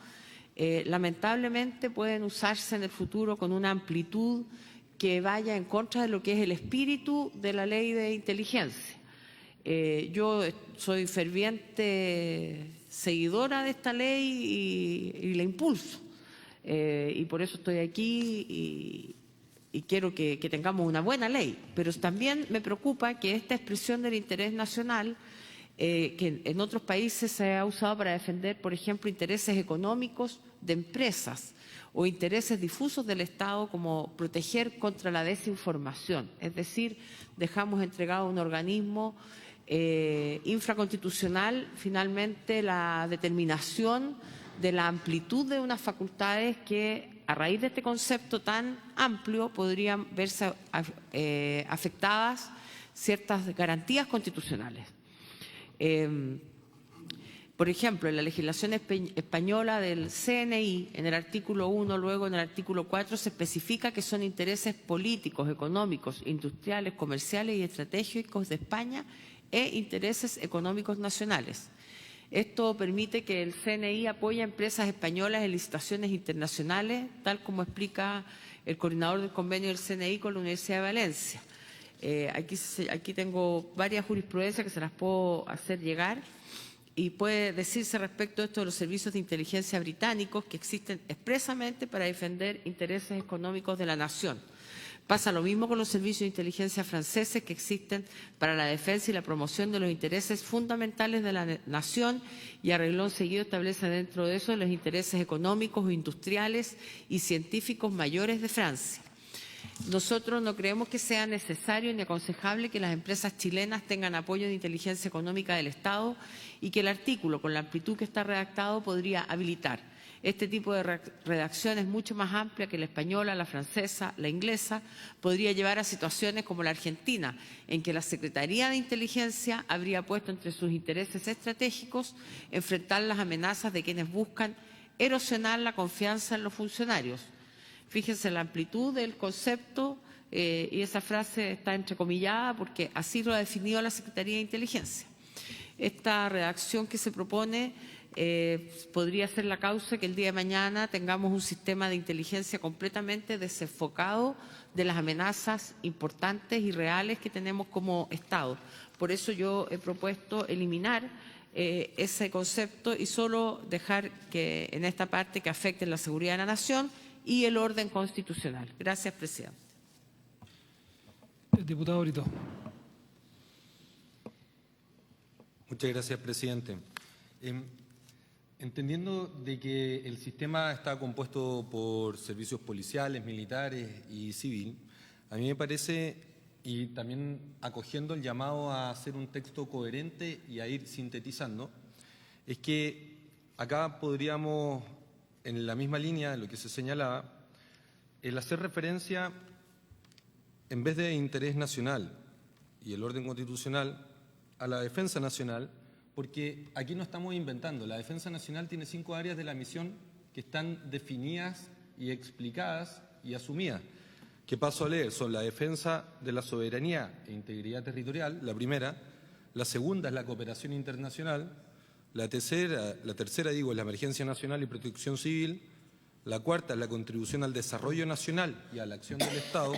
lamentablemente pueden usarse en el futuro con una amplitud que vaya en contra de lo que es el espíritu de la ley de inteligencia. Yo soy ferviente seguidora de esta ley y la impulso. Y por eso estoy aquí y quiero que tengamos una buena ley. Pero también me preocupa que esta expresión del interés nacional, que en otros países se ha usado para defender, por ejemplo, intereses económicos de empresas o intereses difusos del Estado, como proteger contra la desinformación. Es decir, dejamos entregado a un organismo infraconstitucional finalmente la determinación de la amplitud de unas facultades que a raíz de este concepto tan amplio podrían verse afectadas ciertas garantías constitucionales. Por ejemplo, en la legislación española del CNI, en el artículo 1, luego en el artículo 4, se especifica que son intereses políticos, económicos, industriales, comerciales y estratégicos de España e intereses económicos nacionales. Esto permite que el CNI apoye a empresas españolas en licitaciones internacionales, tal como explica el coordinador del convenio del CNI con la Universidad de Valencia. Aquí tengo varias jurisprudencias que se las puedo hacer llegar y puede decirse respecto a esto de los servicios de inteligencia británicos que existen expresamente para defender intereses económicos de la nación. Pasa lo mismo con los servicios de inteligencia franceses que existen para la defensa y la promoción de los intereses fundamentales de la nación y a renglón seguido establece dentro de eso los intereses económicos, industriales y científicos mayores de Francia. Nosotros no creemos que sea necesario ni aconsejable que las empresas chilenas tengan apoyo de inteligencia económica del Estado y que el artículo, con la amplitud que está redactado, podría habilitar. Este tipo de redacción es mucho más amplia que la española, la francesa, la inglesa. Podría llevar a situaciones como la argentina, en que la Secretaría de Inteligencia habría puesto entre sus intereses estratégicos enfrentar las amenazas de quienes buscan erosionar la confianza en los funcionarios. Fíjense la amplitud del concepto y esa frase está entrecomillada porque así lo ha definido la Secretaría de Inteligencia. Esta redacción que se propone podría ser la causa que el día de mañana tengamos un sistema de inteligencia completamente desenfocado de las amenazas importantes y reales que tenemos como Estado. Por eso yo he propuesto eliminar ese concepto y solo dejar que en esta parte que afecte la seguridad de la nación y el orden constitucional. Gracias, presidente. El diputado Brito. Muchas gracias, presidente. Entendiendo de que el sistema está compuesto por servicios policiales, militares y civil, a mí me parece, y también acogiendo el llamado a hacer un texto coherente y a ir sintetizando, es que acá podríamos, en la misma línea de lo que se señalaba, el hacer referencia, en vez de interés nacional y el orden constitucional, a la defensa nacional, porque aquí no estamos inventando. La defensa nacional tiene 5 áreas de la misión que están definidas y explicadas y asumidas. ¿Qué paso a leer? Son la defensa de la soberanía e integridad territorial, la primera. La segunda es la cooperación internacional. La tercera es la emergencia nacional y protección civil. La cuarta es la contribución al desarrollo nacional y a la acción del Estado.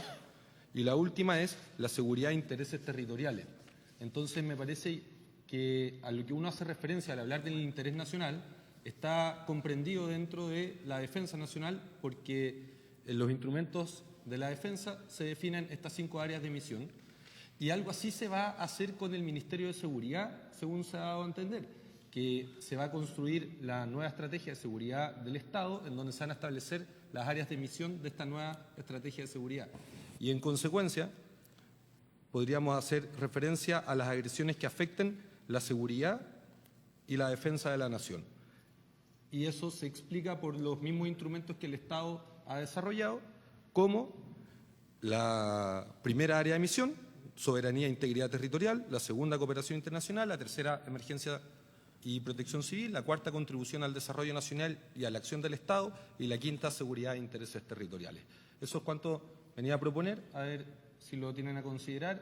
Y la última es la seguridad de intereses territoriales. Entonces me parece que a lo que uno hace referencia al hablar del interés nacional está comprendido dentro de la defensa nacional porque en los instrumentos de la defensa se definen estas 5 áreas de misión y algo así se va a hacer con el Ministerio de Seguridad, según se ha dado a entender. que se va a construir la nueva estrategia de seguridad del Estado, en donde se van a establecer las áreas de misión de esta nueva estrategia de seguridad. Y en consecuencia, podríamos hacer referencia a las agresiones que afecten la seguridad y la defensa de la nación. Y eso se explica por los mismos instrumentos que el Estado ha desarrollado, como la primera área de misión, soberanía e integridad territorial, la segunda, cooperación internacional, la tercera, emergencia y protección civil, la cuarta, contribución al desarrollo nacional y a la acción del Estado, y la quinta, seguridad e intereses territoriales. Eso es cuanto venía a proponer, a ver si lo tienen a considerar,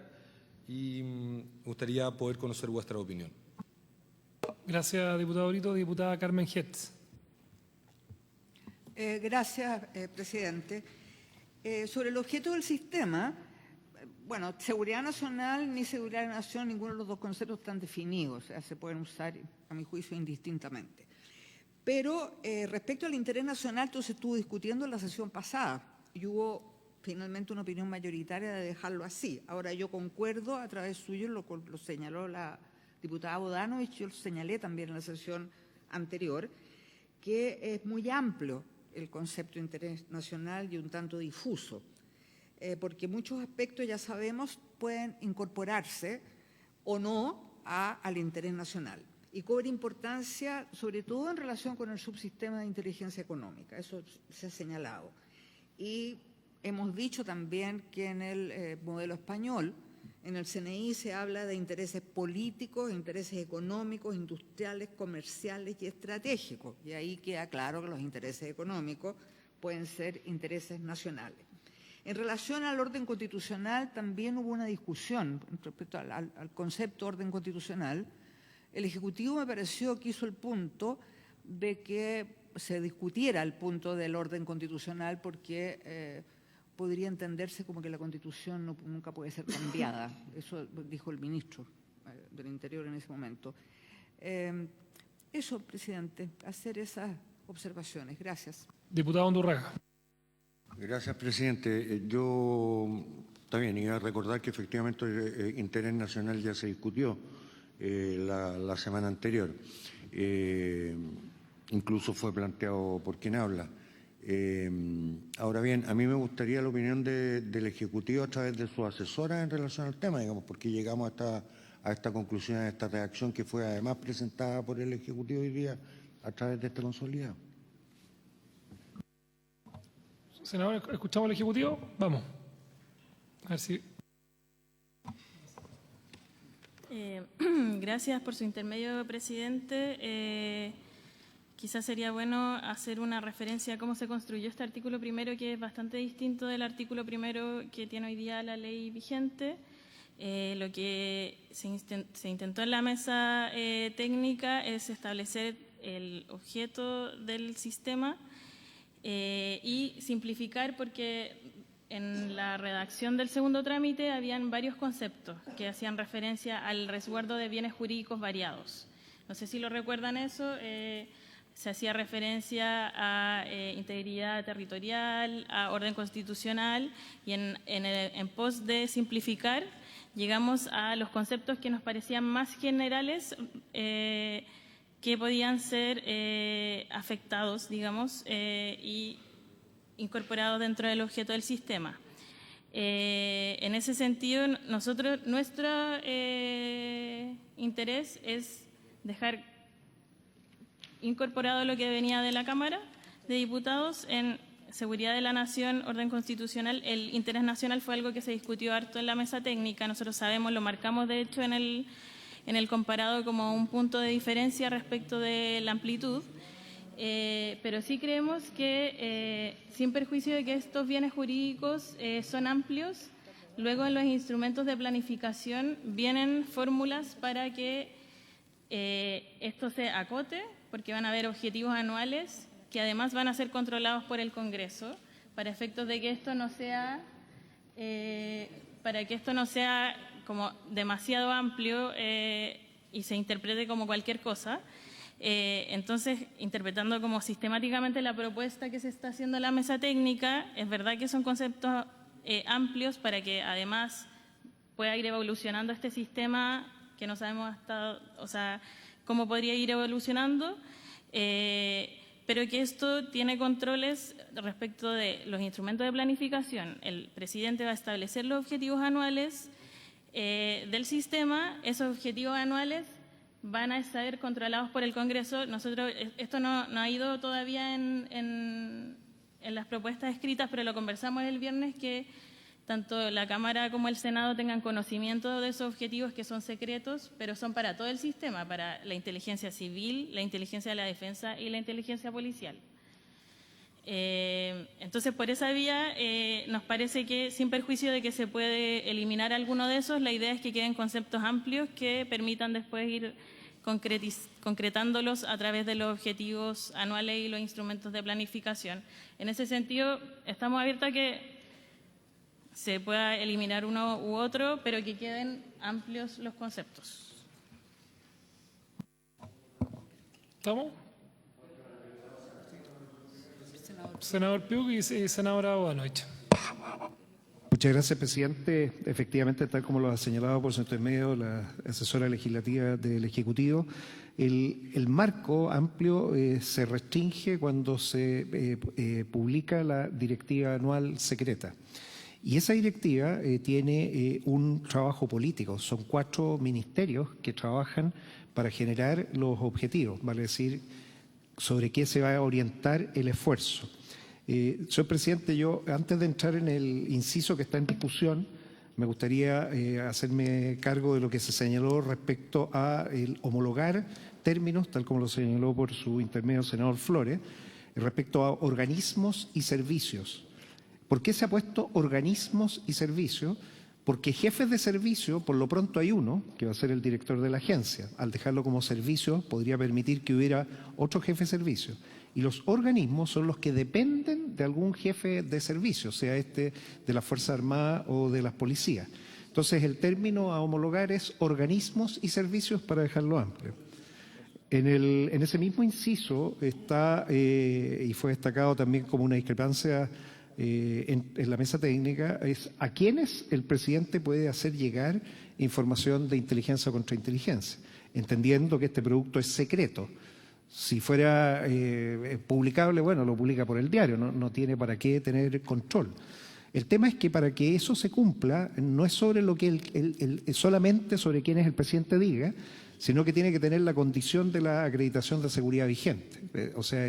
y me gustaría poder conocer vuestra opinión. Gracias, diputado Brito. Diputada Carmen Hetz. Gracias, presidente. Sobre el objeto del sistema, bueno, seguridad nacional ni seguridad de nación, ninguno de los dos conceptos están definidos, o sea, se pueden usar, a mi juicio, indistintamente. Pero respecto al interés nacional, esto se estuvo discutiendo en la sesión pasada y hubo finalmente una opinión mayoritaria de dejarlo así. Ahora, yo concuerdo a través suyo, lo señaló la diputada Bodanovich, yo lo señalé también en la sesión anterior, que es muy amplio el concepto de interés nacional y un tanto difuso, porque muchos aspectos, ya sabemos, pueden incorporarse o no al interés nacional y cobra importancia sobre todo en relación con el subsistema de inteligencia económica, eso se ha señalado. Y hemos dicho también que en el modelo español, en el CNI se habla de intereses políticos, intereses económicos, industriales, comerciales y estratégicos. Y ahí queda claro que los intereses económicos pueden ser intereses nacionales. En relación al orden constitucional, también hubo una discusión respecto al concepto orden constitucional. El Ejecutivo me pareció que hizo el punto de que se discutiera el punto del orden constitucional porque podría entenderse como que la Constitución nunca puede ser cambiada. Eso dijo el ministro del Interior en ese momento. Eso, presidente, hacer esas observaciones. Gracias. Diputado Undurraga. Gracias, presidente. Yo también iba a recordar que efectivamente el interés nacional ya se discutió la semana anterior. Incluso fue planteado por quien habla. Ahora bien, a mí me gustaría la opinión del Ejecutivo a través de su asesora en relación al tema, digamos, porque llegamos a esta conclusión, a esta redacción que fue además presentada por el Ejecutivo hoy día a través de este consolidado. Senador, ¿escuchamos al Ejecutivo? Vamos. A ver si... Gracias por su intermedio, presidente. Quizás sería bueno hacer una referencia a cómo se construyó este artículo primero, que es bastante distinto del artículo primero que tiene hoy día la ley vigente. Lo que se intentó en la mesa técnica es establecer el objeto del sistema y simplificar, porque en la redacción del segundo trámite habían varios conceptos que hacían referencia al resguardo de bienes jurídicos variados. No sé si lo recuerdan eso. Se hacía referencia a integridad territorial, a orden constitucional, y en pos de simplificar llegamos a los conceptos que nos parecían más generales que podían ser afectados, digamos, y incorporados dentro del objeto del sistema. En ese sentido, nuestro interés es dejar incorporado lo que venía de la Cámara de Diputados en seguridad de la nación, orden constitucional. El interés nacional fue algo que se discutió harto en la mesa técnica. Nosotros sabemos, lo marcamos de hecho en el comparado como un punto de diferencia respecto de la amplitud, pero sí creemos que, sin perjuicio de que estos bienes jurídicos son amplios, luego en los instrumentos de planificación vienen fórmulas para que esto se acote, porque van a haber objetivos anuales que además van a ser controlados por el Congreso para efectos de que esto no sea, como demasiado amplio y se interprete como cualquier cosa. Entonces, interpretando como sistemáticamente la propuesta que se está haciendo en la mesa técnica, es verdad que son conceptos amplios para que además pueda ir evolucionando este sistema que no sabemos hasta, o sea, cómo podría ir evolucionando, pero que esto tiene controles respecto de los instrumentos de planificación. El presidente va a establecer los objetivos anuales del sistema. Esos objetivos anuales van a ser controlados por el Congreso. Nosotros, esto no ha ido todavía en las propuestas escritas, pero lo conversamos el viernes, que tanto la Cámara como el Senado tengan conocimiento de esos objetivos, que son secretos, pero son para todo el sistema, para la inteligencia civil, la inteligencia de la defensa y la inteligencia policial. Entonces, por esa vía, nos parece que, sin perjuicio de que se puede eliminar alguno de esos, la idea es que queden conceptos amplios que permitan después ir concretándolos a través de los objetivos anuales y los instrumentos de planificación. En ese sentido, estamos abiertos a que se pueda eliminar uno u otro, pero que queden amplios los conceptos. ¿Estamos? Senador Piuk y senadora Bodanovich. Muchas gracias, presidente. Efectivamente, tal como lo ha señalado por su intermedio la asesora legislativa del Ejecutivo, el marco amplio se restringe cuando se publica la directiva anual secreta. Y esa directiva tiene un trabajo político. Son 4 ministerios que trabajan para generar los objetivos, vale decir, sobre qué se va a orientar el esfuerzo. Señor presidente, yo antes de entrar en el inciso que está en discusión, me gustaría hacerme cargo de lo que se señaló respecto a el homologar términos, tal como lo señaló por su intermedio el senador Flores, respecto a organismos y servicios. ¿Por qué se ha puesto organismos y servicios? Porque jefes de servicio, por lo pronto hay uno, que va a ser el director de la agencia. Al dejarlo como servicio, podría permitir que hubiera otro jefe de servicio. Y los organismos son los que dependen de algún jefe de servicio, sea de la Fuerza Armada o de las policías. Entonces, el término a homologar es organismos y servicios, para dejarlo amplio. En ese mismo inciso está, y fue destacado también como una discrepancia en la mesa técnica, es a quiénes el presidente puede hacer llegar información de inteligencia o contrainteligencia, entendiendo que este producto es secreto. Si fuera publicable, bueno, lo publica por el diario, no tiene para qué tener control. El tema es que para que eso se cumpla, no es sobre lo que solamente sobre quienes el presidente diga, sino que tiene que tener la condición de la acreditación de seguridad vigente. O sea,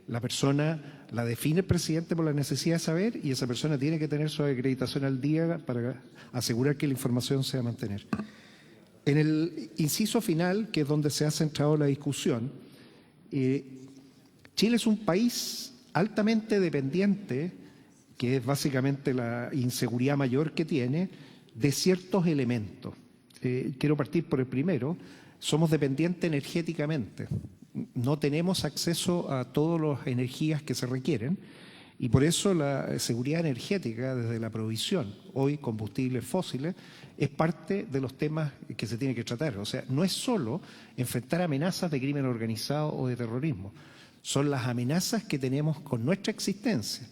la persona la define el presidente por la necesidad de saber, y esa persona tiene que tener su acreditación al día para asegurar que la información se va a mantener. En el inciso final, que es donde se ha centrado la discusión, Chile es un país altamente dependiente, que es básicamente la inseguridad mayor que tiene, de ciertos elementos. Quiero partir por el primero. Somos dependientes energéticamente. No tenemos acceso a todas las energías que se requieren, y por eso la seguridad energética, desde la provisión, hoy combustibles fósiles, es parte de los temas que se tiene que tratar. O sea, no es solo enfrentar amenazas de crimen organizado o de terrorismo, son las amenazas que tenemos con nuestra existencia.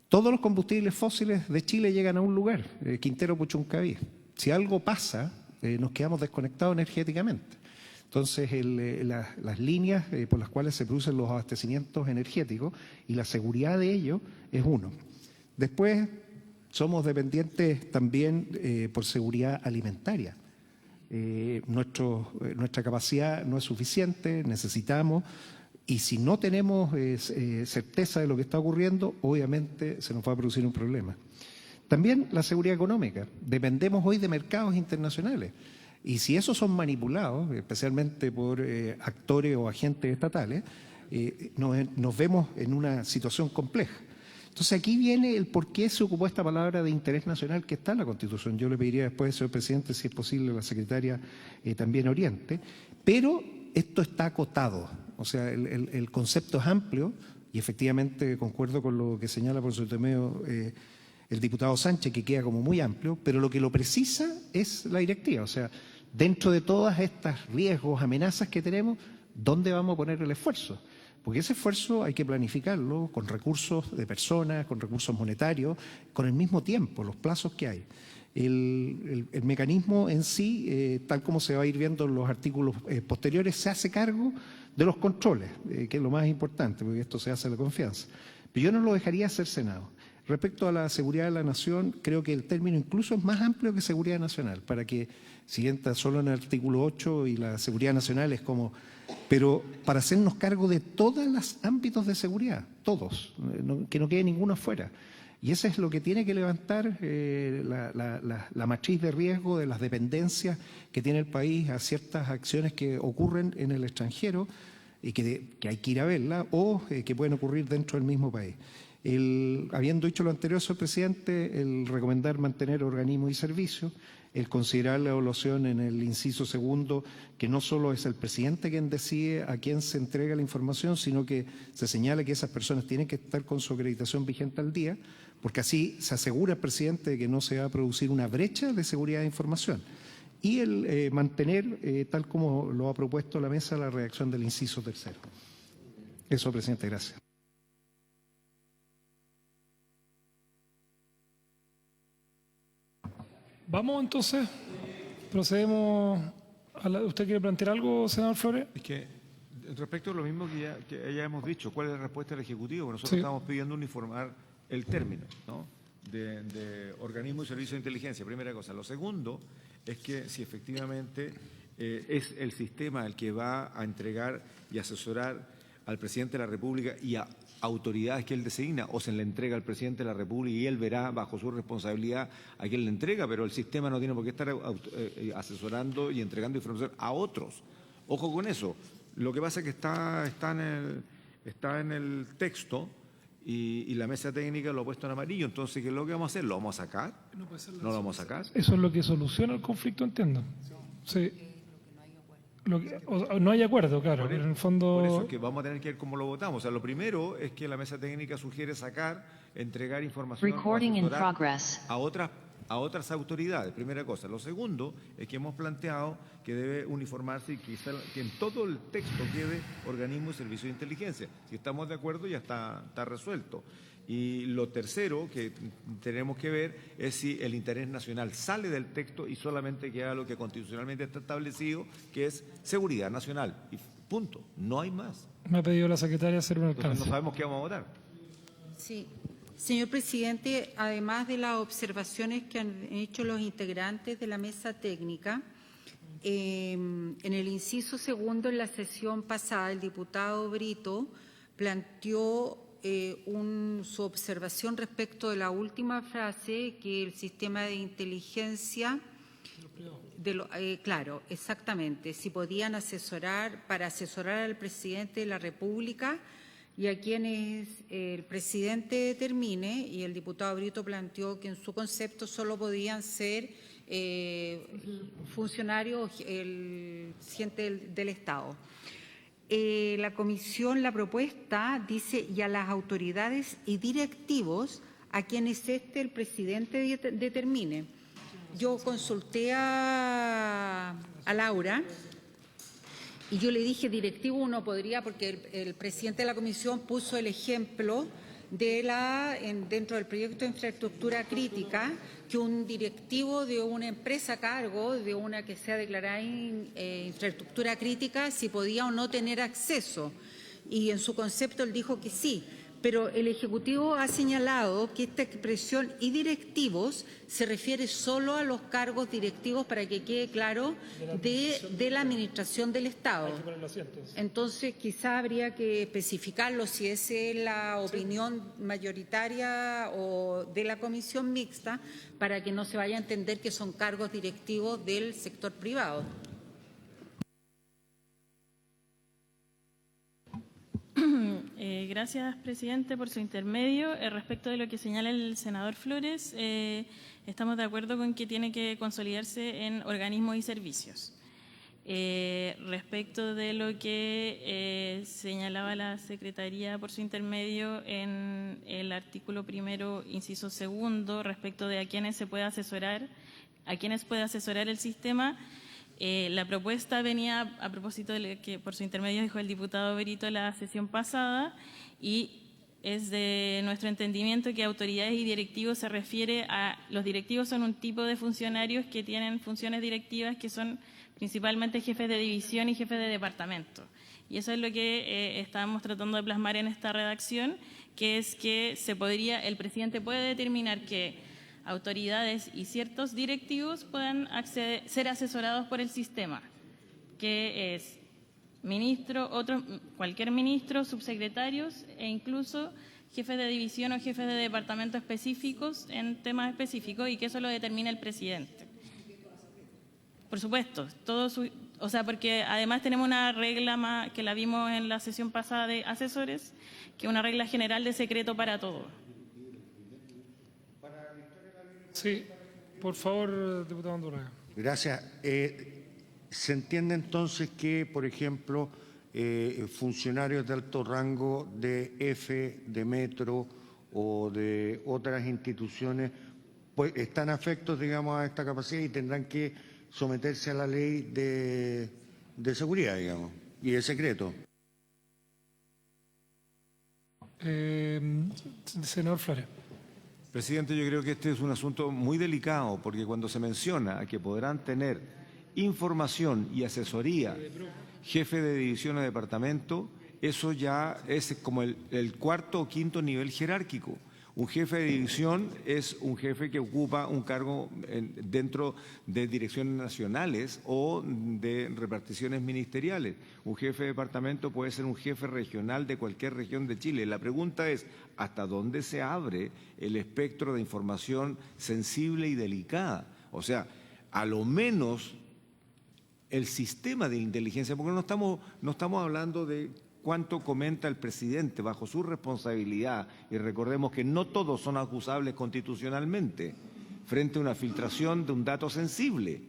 Todos los combustibles fósiles de Chile llegan a un lugar, Quintero Puchuncaví. Si algo pasa, nos quedamos desconectados energéticamente. Entonces, las líneas por las cuales se producen los abastecimientos energéticos y la seguridad de ellos es uno. Después, somos dependientes también por seguridad alimentaria. Nuestra capacidad no es suficiente, necesitamos, y si no tenemos certeza de lo que está ocurriendo, obviamente se nos va a producir un problema. También la seguridad económica. Dependemos hoy de mercados internacionales. Y si esos son manipulados, especialmente por actores o agentes estatales, nos vemos en una situación compleja. Entonces aquí viene el por qué se ocupó esta palabra de interés nacional que está en la Constitución. Yo le pediría después, señor presidente, si es posible, a la secretaria también oriente, pero esto está acotado. O sea, el concepto es amplio, y efectivamente concuerdo con lo que señala por su intermedio el diputado Sánchez, que queda como muy amplio, pero lo que lo precisa es la directiva. O sea, dentro de todas estas riesgos, amenazas que tenemos, ¿dónde vamos a poner el esfuerzo? Porque ese esfuerzo hay que planificarlo con recursos de personas, con recursos monetarios, con el mismo tiempo, los plazos que hay. El mecanismo en sí, tal como se va a ir viendo en los artículos posteriores, se hace cargo de los controles, que es lo más importante, porque esto se hace a la confianza. Pero yo no lo dejaría hacer Senado. Respecto a la seguridad de la nación, creo que el término incluso es más amplio que seguridad nacional, para que si entra solo en el artículo 8 y la seguridad nacional es como... Pero para hacernos cargo de todos los ámbitos de seguridad, todos, que no quede ninguno afuera. Y eso es lo que tiene que levantar la matriz de riesgo de las dependencias que tiene el país a ciertas acciones que ocurren en el extranjero y que hay que ir a verla o que pueden ocurrir dentro del mismo país. Habiendo dicho lo anterior, señor presidente, el recomendar mantener organismos y servicios, el considerar la evaluación en el inciso segundo, que no solo es el presidente quien decide a quién se entrega la información, sino que se señala que esas personas tienen que estar con su acreditación vigente al día, porque así se asegura el presidente de que no se va a producir una brecha de seguridad de información. Y el mantener, tal como lo ha propuesto la mesa, la redacción del inciso tercero. Eso, presidente, gracias. Vamos entonces, procedemos a ¿Usted quiere plantear algo, senador Flores? Es que respecto a lo mismo que ya hemos dicho, ¿cuál es la respuesta del Ejecutivo? Nosotros estamos pidiendo uniformar el término, ¿no?, de organismo y servicio de inteligencia, primera cosa. Lo segundo es que si efectivamente es el sistema el que va a entregar y asesorar al presidente de la República y a autoridades que él designa, o se le entrega al presidente de la República y él verá bajo su responsabilidad a quién le entrega, pero el sistema no tiene por qué estar asesorando y entregando información a otros. Ojo con eso. Lo que pasa es que está en el texto y la mesa técnica lo ha puesto en amarillo. Entonces, ¿qué es lo que vamos a hacer? ¿Lo vamos a sacar? ¿No lo vamos a sacar? Eso es lo que soluciona el conflicto, entiendo. Sí. No hay acuerdo, claro, pero en el fondo... Por eso es que vamos a tener que ver cómo lo votamos. O sea, lo primero es que la mesa técnica sugiere sacar, entregar información a otras autoridades, primera cosa. Lo segundo es que hemos planteado que debe uniformarse y que en todo el texto quede organismo y servicio de inteligencia. Si estamos de acuerdo, ya está resuelto. Y lo tercero que tenemos que ver es si el interés nacional sale del texto y solamente queda lo que constitucionalmente está establecido, que es seguridad nacional. Y punto. No hay más. Me ha pedido la secretaria hacer un alcance. Entonces no sabemos qué vamos a votar. Sí. Señor presidente, además de las observaciones que han hecho los integrantes de la mesa técnica, en el inciso segundo, en la sesión pasada, el diputado Brito planteó su observación respecto de la última frase, que el sistema de inteligencia, claro, exactamente, si podían asesorar al presidente de la República y a quienes el presidente determine, y el diputado Brito planteó que en su concepto solo podían ser funcionarios, el presidente del Estado. La comisión, la propuesta dice, y a las autoridades y directivos a quienes el presidente determine. Yo consulté a Laura y yo le dije, directivo uno podría, porque el presidente de la comisión puso el ejemplo dentro del proyecto de infraestructura crítica, que un directivo de una empresa a cargo de una que sea declarada infraestructura crítica, si podía o no tener acceso. Y en su concepto él dijo que sí, pero el Ejecutivo ha señalado que esta expresión y directivos se refiere solo a los cargos directivos, para que quede claro, de la Administración del Estado. Entonces, quizá habría que especificarlo, si esa es la opinión mayoritaria o de la comisión mixta, para que no se vaya a entender que son cargos directivos del sector privado. Gracias, presidente, por su intermedio. Respecto de lo que señala el senador Flores, estamos de acuerdo con que tiene que consolidarse en organismos y servicios. Respecto de lo que señalaba la Secretaría por su intermedio en el artículo primero, inciso segundo, respecto de a quiénes se puede asesorar, el sistema, La propuesta venía a propósito de lo que por su intermedio dijo el diputado Berito la sesión pasada, y es de nuestro entendimiento que autoridades y directivos se refiere a... Los directivos son un tipo de funcionarios que tienen funciones directivas que son principalmente jefes de división y jefes de departamento. Y eso es lo que estábamos tratando de plasmar en esta redacción, que es que el presidente puede determinar que autoridades y ciertos directivos puedan ser asesorados por el sistema, que es cualquier ministro, subsecretarios e incluso jefes de división o jefes de departamento específicos en temas específicos, y que eso lo determina el presidente. Por supuesto, porque además tenemos una regla que la vimos en la sesión pasada de asesores, que es una regla general de secreto para todo. Sí, por favor, diputado Andúrega. Gracias. ¿Se entiende entonces que, por ejemplo, funcionarios de alto rango de EFE, de Metro o de otras instituciones pues, están afectos, digamos, a esta capacidad y tendrán que someterse a la ley de seguridad, digamos, y de secreto? Senador Flores. Presidente, yo creo que este es un asunto muy delicado, porque cuando se menciona que podrán tener información y asesoría jefe de división o departamento, eso ya es como el cuarto o quinto nivel jerárquico. Un jefe de división es un jefe que ocupa un cargo dentro de direcciones nacionales o de reparticiones ministeriales. Un jefe de departamento puede ser un jefe regional de cualquier región de Chile. La pregunta es, ¿hasta dónde se abre el espectro de información sensible y delicada? O sea, a lo menos el sistema de inteligencia, porque no estamos hablando de cuánto comenta el presidente bajo su responsabilidad, y recordemos que no todos son acusables constitucionalmente frente a una filtración de un dato sensible.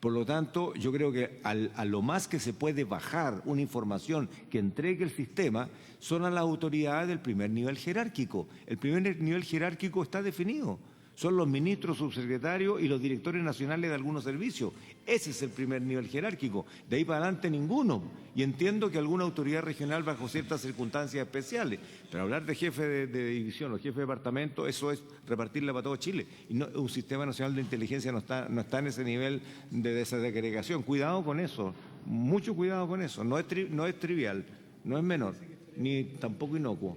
Por lo tanto, yo creo que a lo más que se puede bajar una información que entregue el sistema son a las autoridades del primer nivel jerárquico. El primer nivel jerárquico está definido. Son los ministros, subsecretarios y los directores nacionales de algunos servicios. Ese es el primer nivel jerárquico. De ahí para adelante ninguno. Y entiendo que alguna autoridad regional bajo ciertas circunstancias especiales. Pero hablar de jefe de división o jefe de departamento, eso es repartirle para todo Chile. Y no, un sistema nacional de inteligencia no está en ese nivel de desagregación. Cuidado con eso. Mucho cuidado con eso. No es trivial, no es menor, ni tampoco inocuo.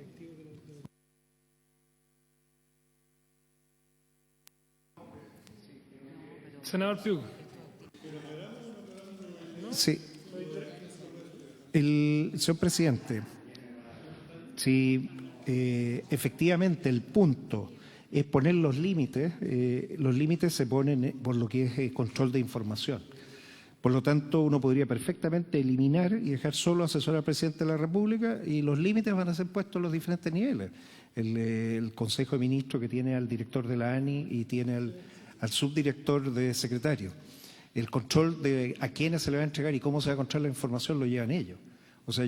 Senador Piuco. Sí. Señor presidente, si efectivamente el punto es poner los límites se ponen por lo que es control de información. Por lo tanto, uno podría perfectamente eliminar y dejar solo asesor al presidente de la República, y los límites van a ser puestos en los diferentes niveles. El Consejo de Ministros, que tiene al director de la ANI y tiene al subdirector de secretario. El control de a quiénes se le va a entregar y cómo se va a controlar la información lo llevan ellos. O sea,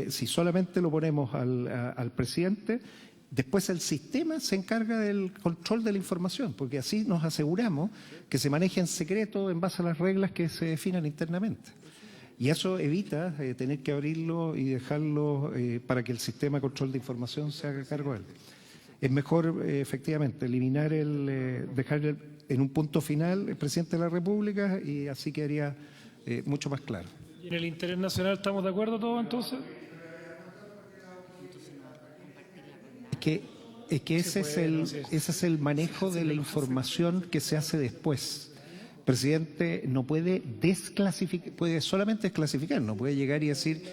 si solamente lo ponemos al presidente, después el sistema se encarga del control de la información, porque así nos aseguramos que se maneje en secreto en base a las reglas que se definan internamente. Y eso evita tener que abrirlo y dejarlo para que el sistema de control de información se haga cargo de él. Es mejor, efectivamente, eliminar dejar en un punto final el presidente de la República, y así quedaría mucho más claro. ¿Y en el interés nacional estamos de acuerdo todos entonces? Es que ese es el manejo de la información que se hace después. El presidente no puede desclasificar, puede solamente desclasificar, no puede llegar y decir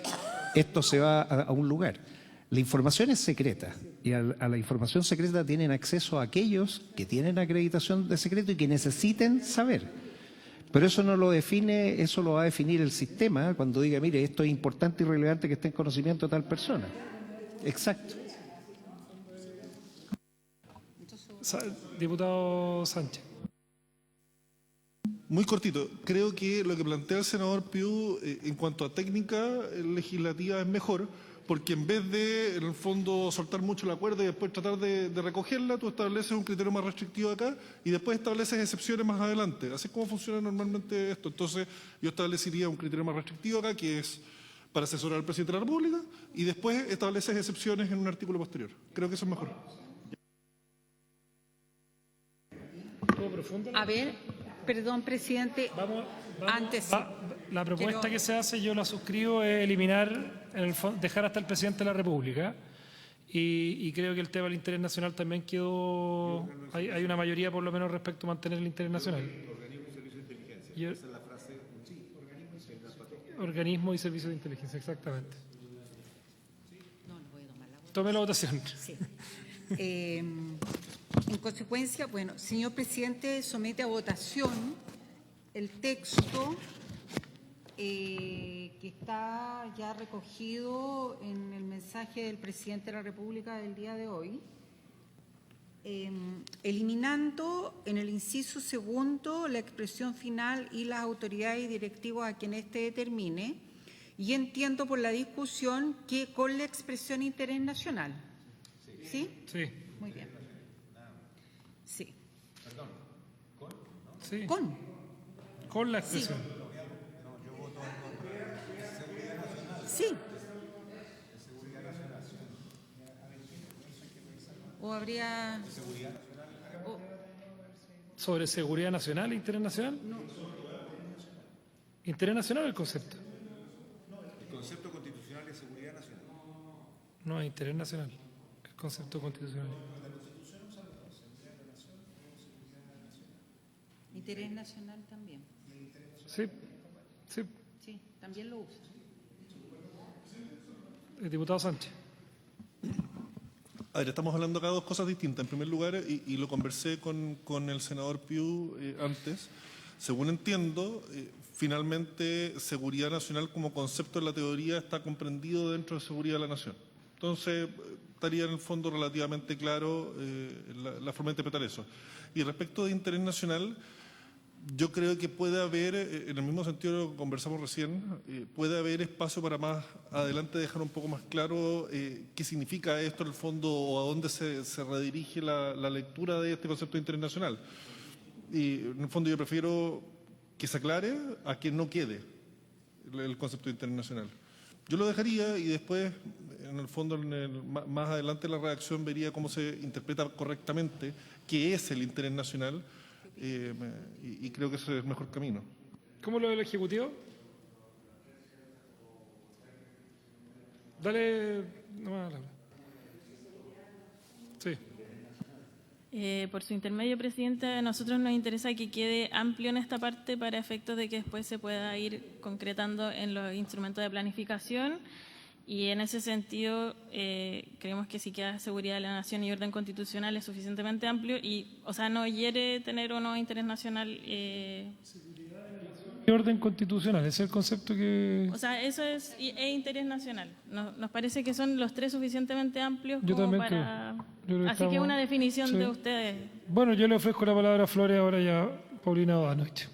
esto se va a un lugar. La información es secreta, y a la información secreta tienen acceso a aquellos que tienen acreditación de secreto y que necesiten saber. Pero eso no lo define, eso lo va a definir el sistema cuando diga, mire, esto es importante y relevante que esté en conocimiento de tal persona. Exacto. Diputado Sánchez. Muy cortito. Creo que lo que plantea el senador Piu en cuanto a técnica legislativa es mejor, porque en vez de, en el fondo, soltar mucho la cuerda y después tratar de recogerla, tú estableces un criterio más restrictivo acá y después estableces excepciones más adelante. Así es como funciona normalmente esto. Entonces, yo establecería un criterio más restrictivo acá, que es para asesorar al presidente de la República, y después estableces excepciones en un artículo posterior. Creo que eso es mejor. A ver, perdón, presidente. Antes. La propuesta Quiero- que se hace, yo la suscribo, es eliminar, en el dejar hasta el presidente de la República. Y creo que el tema del interés nacional también quedó. Hay una mayoría, por lo menos, respecto a mantener el interés nacional. Organismo y servicio de inteligencia, exactamente. Tome la votación. Sí. En consecuencia, bueno, señor presidente, somete a votación el texto que está ya recogido en el mensaje del presidente de la República del día de hoy, eliminando en el inciso segundo la expresión final y las autoridades y directivos a quien éste determine, y entiendo por la discusión que con la expresión interés nacional. ¿Sí? Sí. Muy bien. Sí. Sí. Con. La expresión. Sí. O habría. ¿Sobre seguridad nacional e interés nacional? ¿Interés nacional o el concepto? El concepto constitucional es seguridad nacional. No, es interés nacional. El concepto constitucional. Interés nacional también. Sí. Sí. Sí, también lo usa. El diputado Sánchez. A ver, estamos hablando acá de dos cosas distintas. En primer lugar, y lo conversé con el senador Piu antes, según entiendo, finalmente seguridad nacional como concepto en la teoría está comprendido dentro de seguridad de la nación. Entonces, estaría en el fondo relativamente claro la forma de interpretar eso. Y respecto de interés nacional, yo creo que puede haber, en el mismo sentido de lo que conversamos recién, puede haber espacio para más adelante dejar un poco más claro qué significa esto en el fondo o a dónde se redirige la lectura de este concepto de interés nacional. Y en el fondo yo prefiero que se aclare a que no quede el concepto de interés nacional. Yo lo dejaría y después, en el fondo, más adelante en la redacción vería cómo se interpreta correctamente qué es el interés nacional. Y creo que ese es el mejor camino. ¿Cómo lo ve el Ejecutivo? Dale. No, sí. Por su intermedio, presidente, a nosotros nos interesa que quede amplio en esta parte para efectos de que después se pueda ir concretando en los instrumentos de planificación. Y en ese sentido, creemos que si queda seguridad de la nación y orden constitucional es suficientemente amplio y, o sea, no hiere tener o no interés nacional. Orden constitucional, ese es el concepto que. O sea, eso es interés nacional. Nos parece que son los tres suficientemente amplios Yo como también para. creo que Así que estamos- una definición sí. de ustedes. Bueno, yo le ofrezco la palabra a Flores ahora ya, Paulina Bodanovich.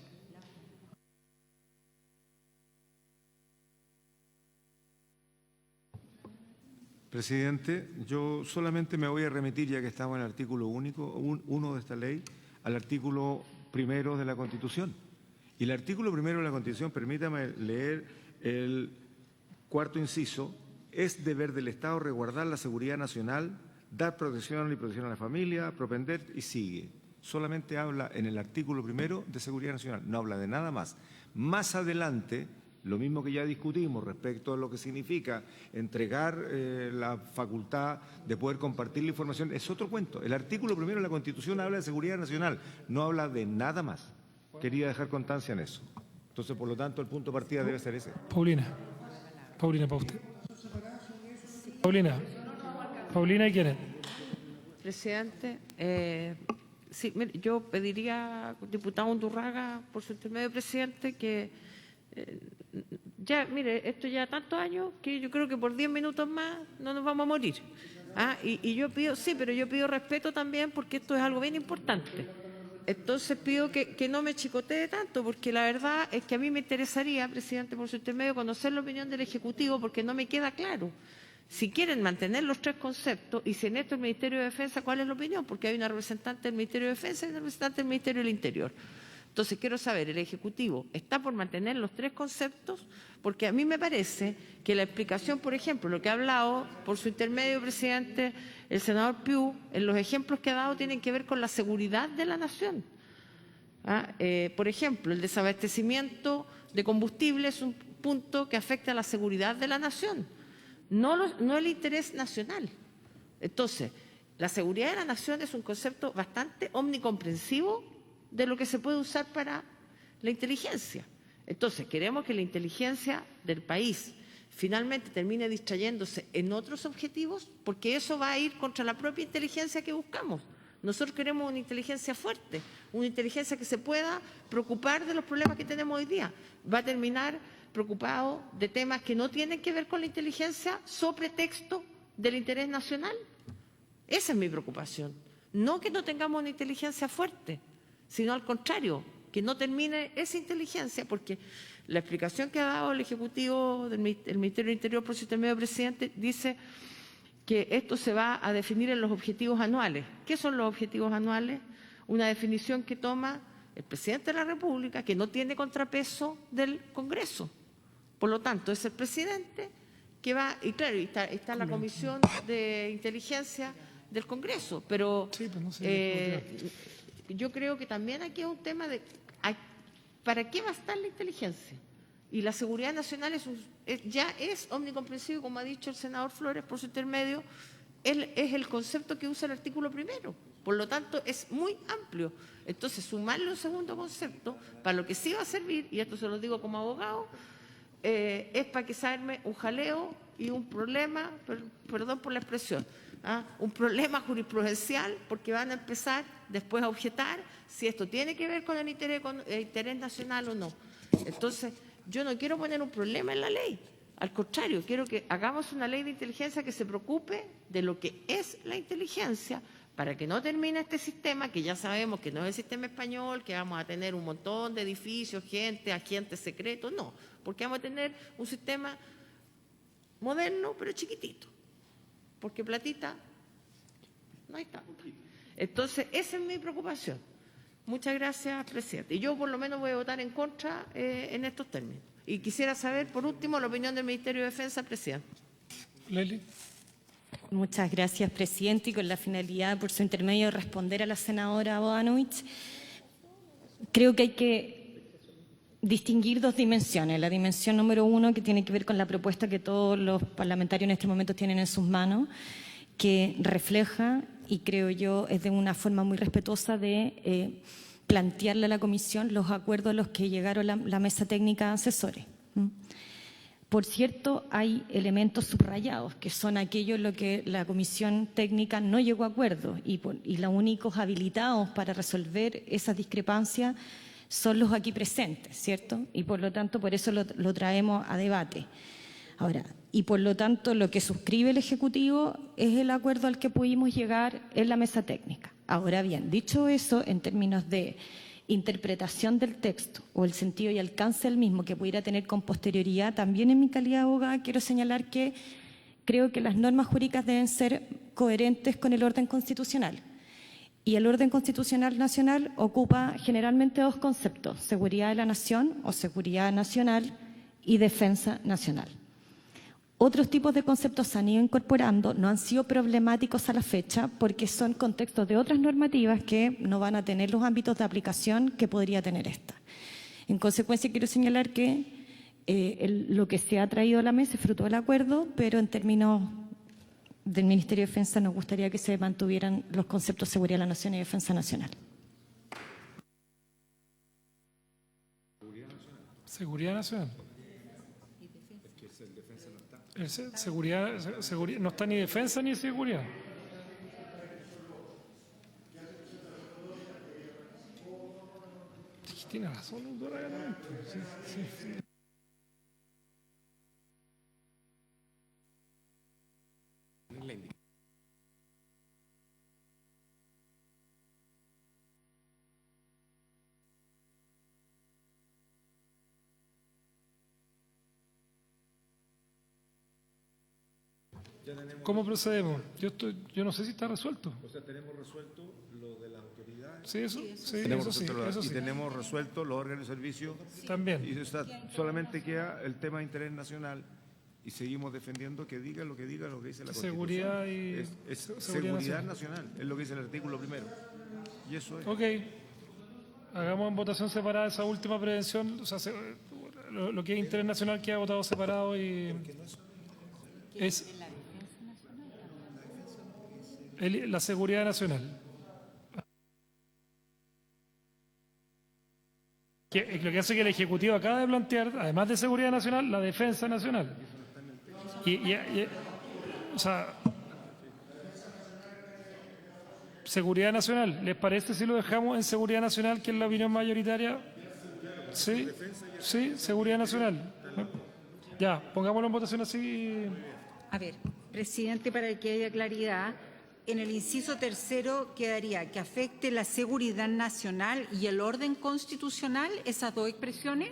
Presidente, yo solamente me voy a remitir, ya que estamos en el artículo único, uno de esta ley, al artículo primero de la Constitución. Y el artículo primero de la Constitución, permítame leer el cuarto inciso, es deber del Estado resguardar la seguridad nacional, dar protección y protección a la familia, propender y sigue. Solamente habla en el artículo primero de seguridad nacional, no habla de nada más. Más adelante, lo mismo que ya discutimos respecto a lo que significa entregar la facultad de poder compartir la información, es otro cuento. El artículo primero de la Constitución habla de seguridad nacional, no habla de nada más. Quería dejar constancia en eso. Entonces, por lo tanto, el punto de partida debe ser ese. Paulina, para usted. Paulina, ¿y quién es? Presidente, sí, mire, yo pediría, diputado Undurraga, por su intermedio, presidente, que ya, mire, esto ya tantos años que yo creo que por 10 minutos más no nos vamos a morir. Y yo pido, sí, pero yo pido respeto también porque esto es algo bien importante. Entonces pido que no me chicotee tanto, porque la verdad es que a mí me interesaría, presidente, por su intermedio, conocer la opinión del Ejecutivo, porque no me queda claro si quieren mantener los tres conceptos y si en esto el Ministerio de Defensa, ¿cuál es la opinión? Porque hay una representante del Ministerio de Defensa y una representante del Ministerio del Interior. Entonces, quiero saber, ¿el Ejecutivo está por mantener los tres conceptos? Porque a mí me parece que la explicación, por ejemplo, lo que ha hablado por su intermedio, presidente, el senador Piu, en los ejemplos que ha dado tienen que ver con la seguridad de la nación. Por ejemplo, el desabastecimiento de combustible es un punto que afecta a la seguridad de la nación, no el interés nacional. Entonces, la seguridad de la nación es un concepto bastante omnicomprensivo de lo que se puede usar para la inteligencia. Entonces, queremos que la inteligencia del país finalmente termine distrayéndose en otros objetivos, porque eso va a ir contra la propia inteligencia que buscamos. Nosotros queremos una inteligencia fuerte, una inteligencia que se pueda preocupar de los problemas que tenemos hoy día. Va a terminar preocupado de temas que no tienen que ver con la inteligencia, sobre pretexto del interés nacional. Esa es mi preocupación. No que no tengamos una inteligencia fuerte, sino al contrario, que no termine esa inteligencia, porque la explicación que ha dado el Ejecutivo del Ministerio del Interior por su intermedio presidente dice que esto se va a definir en los objetivos anuales. ¿Qué son los objetivos anuales? Una definición que toma el presidente de la República, que no tiene contrapeso del Congreso. Por lo tanto, es el presidente que va, y claro, está la Comisión de Inteligencia del Congreso, pero Sí, pues no sé, yo creo que también aquí es un tema de ¿para qué va a estar la inteligencia? Y la seguridad nacional ya es omnicomprensivo, como ha dicho el senador Flores por su intermedio, es el concepto que usa el artículo primero. Por lo tanto, es muy amplio. Entonces, sumarle un segundo concepto, para lo que sí va a servir, y esto se lo digo como abogado, es para que se arme un jaleo y un problema, perdón por la expresión, un problema jurisprudencial, porque van a empezar después a objetar si esto tiene que ver con el interés nacional o no. Entonces, yo no quiero poner un problema en la ley, al contrario, quiero que hagamos una ley de inteligencia que se preocupe de lo que es la inteligencia, para que no termine este sistema, que ya sabemos que no es el sistema español, que vamos a tener un montón de edificios, agentes secretos, no, porque vamos a tener un sistema moderno, pero chiquitito, porque platita no hay tanta. Entonces, esa es mi preocupación. Muchas gracias, presidente. Y yo por lo menos voy a votar en contra en estos términos. Y quisiera saber, por último, la opinión del Ministerio de Defensa, presidente. Lely. Muchas gracias, presidente, y con la finalidad, por su intermedio, de responder a la senadora Bodanovich. Creo que hay que distinguir dos dimensiones. La dimensión número uno, que tiene que ver con la propuesta que todos los parlamentarios en este momento tienen en sus manos, que refleja, y creo yo es de una forma muy respetuosa, de plantearle a la Comisión los acuerdos a los que llegaron la mesa técnica de asesores. Por cierto, hay elementos subrayados, que son aquellos en los que la Comisión Técnica no llegó a acuerdo, y los únicos habilitados para resolver esas discrepancias son los aquí presentes, ¿cierto? Y por lo tanto, por eso lo traemos a debate. Ahora, y por lo tanto, lo que suscribe el Ejecutivo es el acuerdo al que pudimos llegar en la mesa técnica. Ahora bien, dicho eso, en términos de interpretación del texto o el sentido y alcance del mismo que pudiera tener con posterioridad, también en mi calidad de abogada quiero señalar que creo que las normas jurídicas deben ser coherentes con el orden constitucional. Y el orden constitucional nacional ocupa generalmente dos conceptos: seguridad de la nación o seguridad nacional y defensa nacional. Otros tipos de conceptos se han ido incorporando, no han sido problemáticos a la fecha porque son contextos de otras normativas que no van a tener los ámbitos de aplicación que podría tener esta. En consecuencia, quiero señalar que lo que se ha traído a la mesa es fruto del acuerdo, pero en términos del Ministerio de Defensa nos gustaría que se mantuvieran los conceptos de seguridad de la nación y defensa nacional. Seguridad nacional. Seguridad, no está ni defensa ni seguridad. Tiene razón, doctora. Sí. ¿Cómo procedemos? Yo no sé si está resuelto. O sea, tenemos resuelto lo de las autoridades. Sí, eso sí. Y tenemos resuelto los órganos de servicio. También. Y solamente queda el tema de interés nacional. Y seguimos defendiendo que diga lo que dice la Constitución. Seguridad y... Es seguridad nacional, es lo que dice el artículo primero. Y eso es. Ok. Hagamos en votación separada esa última prevención. O sea, lo que es interés nacional queda votado separado y... Es la seguridad nacional. Lo que hace que el Ejecutivo acaba de plantear, además de seguridad nacional, la defensa nacional. O sea, seguridad nacional, ¿les parece si lo dejamos en seguridad nacional, que es la opinión mayoritaria? Sí, seguridad nacional. Ya, pongámoslo en votación así. A ver, presidente, para que haya claridad, en el inciso tercero quedaría que afecte la seguridad nacional y el orden constitucional, esas dos expresiones.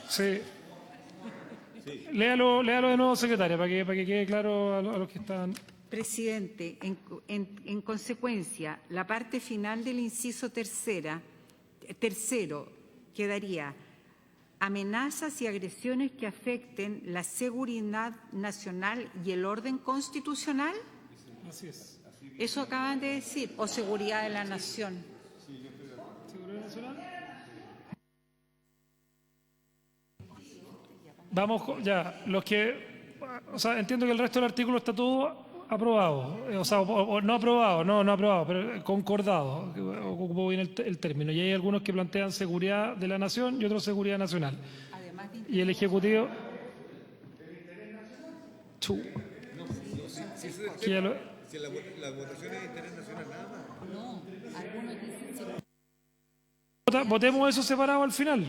Sí. Léalo de nuevo, secretaria, para que quede claro a los que están. Presidente, en consecuencia, la parte final del inciso tercero quedaría amenazas y agresiones que afecten la seguridad nacional y el orden constitucional. Así es. Eso acaban de decir, o seguridad de la nación. ¿Seguridad nacional? Vamos, ya, los que... O sea, entiendo que el resto del artículo está todo aprobado. O sea, o no aprobado, no aprobado, pero concordado. Ocupo bien el término. Y hay algunos que plantean seguridad de la nación y otros seguridad nacional. Y el Ejecutivo... Si la votación es de interés nacional, nada más. No, algunos dicen... Votemos eso separado al final.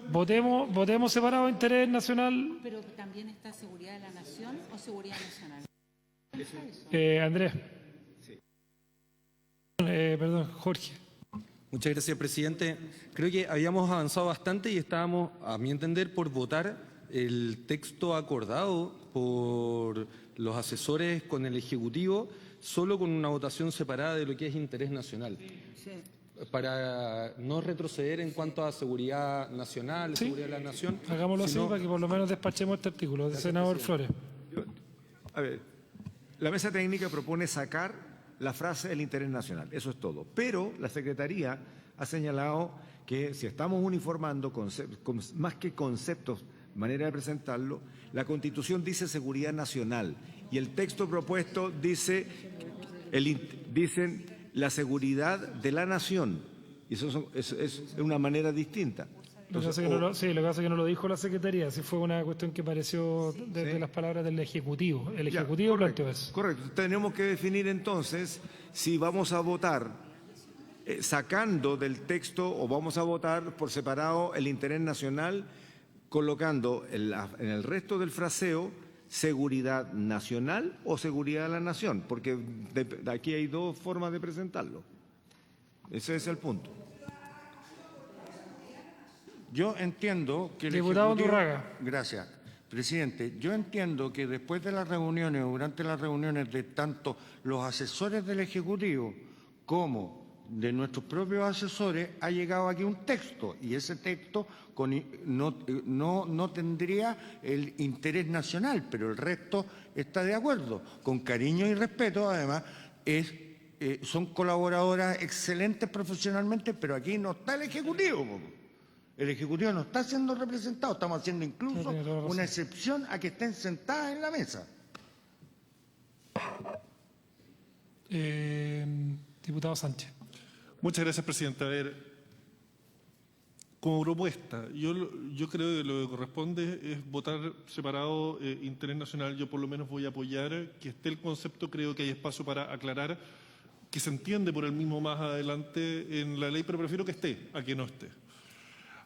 Votemos separado interés nacional. Pero también está seguridad de la nación o seguridad nacional. Andrés. Perdón, Jorge. Muchas gracias, presidente. Creo que habíamos avanzado bastante y estábamos, a mi entender, por votar el texto acordado por los asesores con el Ejecutivo, solo con una votación separada de lo que es interés nacional. Sí. Para no retroceder en cuanto a seguridad nacional, seguridad de la nación. Hagámoslo así para que por lo menos despachemos este artículo. Senador Flores. A ver, la mesa técnica propone sacar la frase del interés nacional, eso es todo. Pero la Secretaría ha señalado que si estamos uniformando más que conceptos, manera de presentarlo, la Constitución dice seguridad nacional y el texto propuesto dice dicen la seguridad de la nación. Y eso es una manera distinta. Entonces, lo que pasa es que no lo dijo la Secretaría, sí fue una cuestión que pareció desde las palabras del Ejecutivo. El Ejecutivo planteó eso. Correcto. Tenemos que definir entonces si vamos a votar sacando del texto o vamos a votar por separado el interés nacional, colocando en el resto del fraseo seguridad nacional o seguridad de la nación, porque de aquí hay dos formas de presentarlo. Ese es el punto. Yo entiendo que el Diputado Ejecutivo... Undurraga. Gracias, presidente. Yo entiendo que después de las reuniones o durante las reuniones de tanto los asesores del Ejecutivo como de nuestros propios asesores ha llegado aquí un texto y ese texto no tendría el interés nacional, pero el resto está de acuerdo. Con cariño y respeto, además, son colaboradoras excelentes profesionalmente, pero aquí no está el Ejecutivo. El Ejecutivo no está siendo representado, estamos haciendo incluso una excepción a que estén sentadas en la mesa. Diputado Sánchez. Muchas gracias, presidente. A ver, como propuesta, yo creo que lo que corresponde es votar separado interés nacional. Yo por lo menos voy a apoyar que esté el concepto, creo que hay espacio para aclarar, que se entiende por el mismo más adelante en la ley, pero prefiero que esté a que no esté.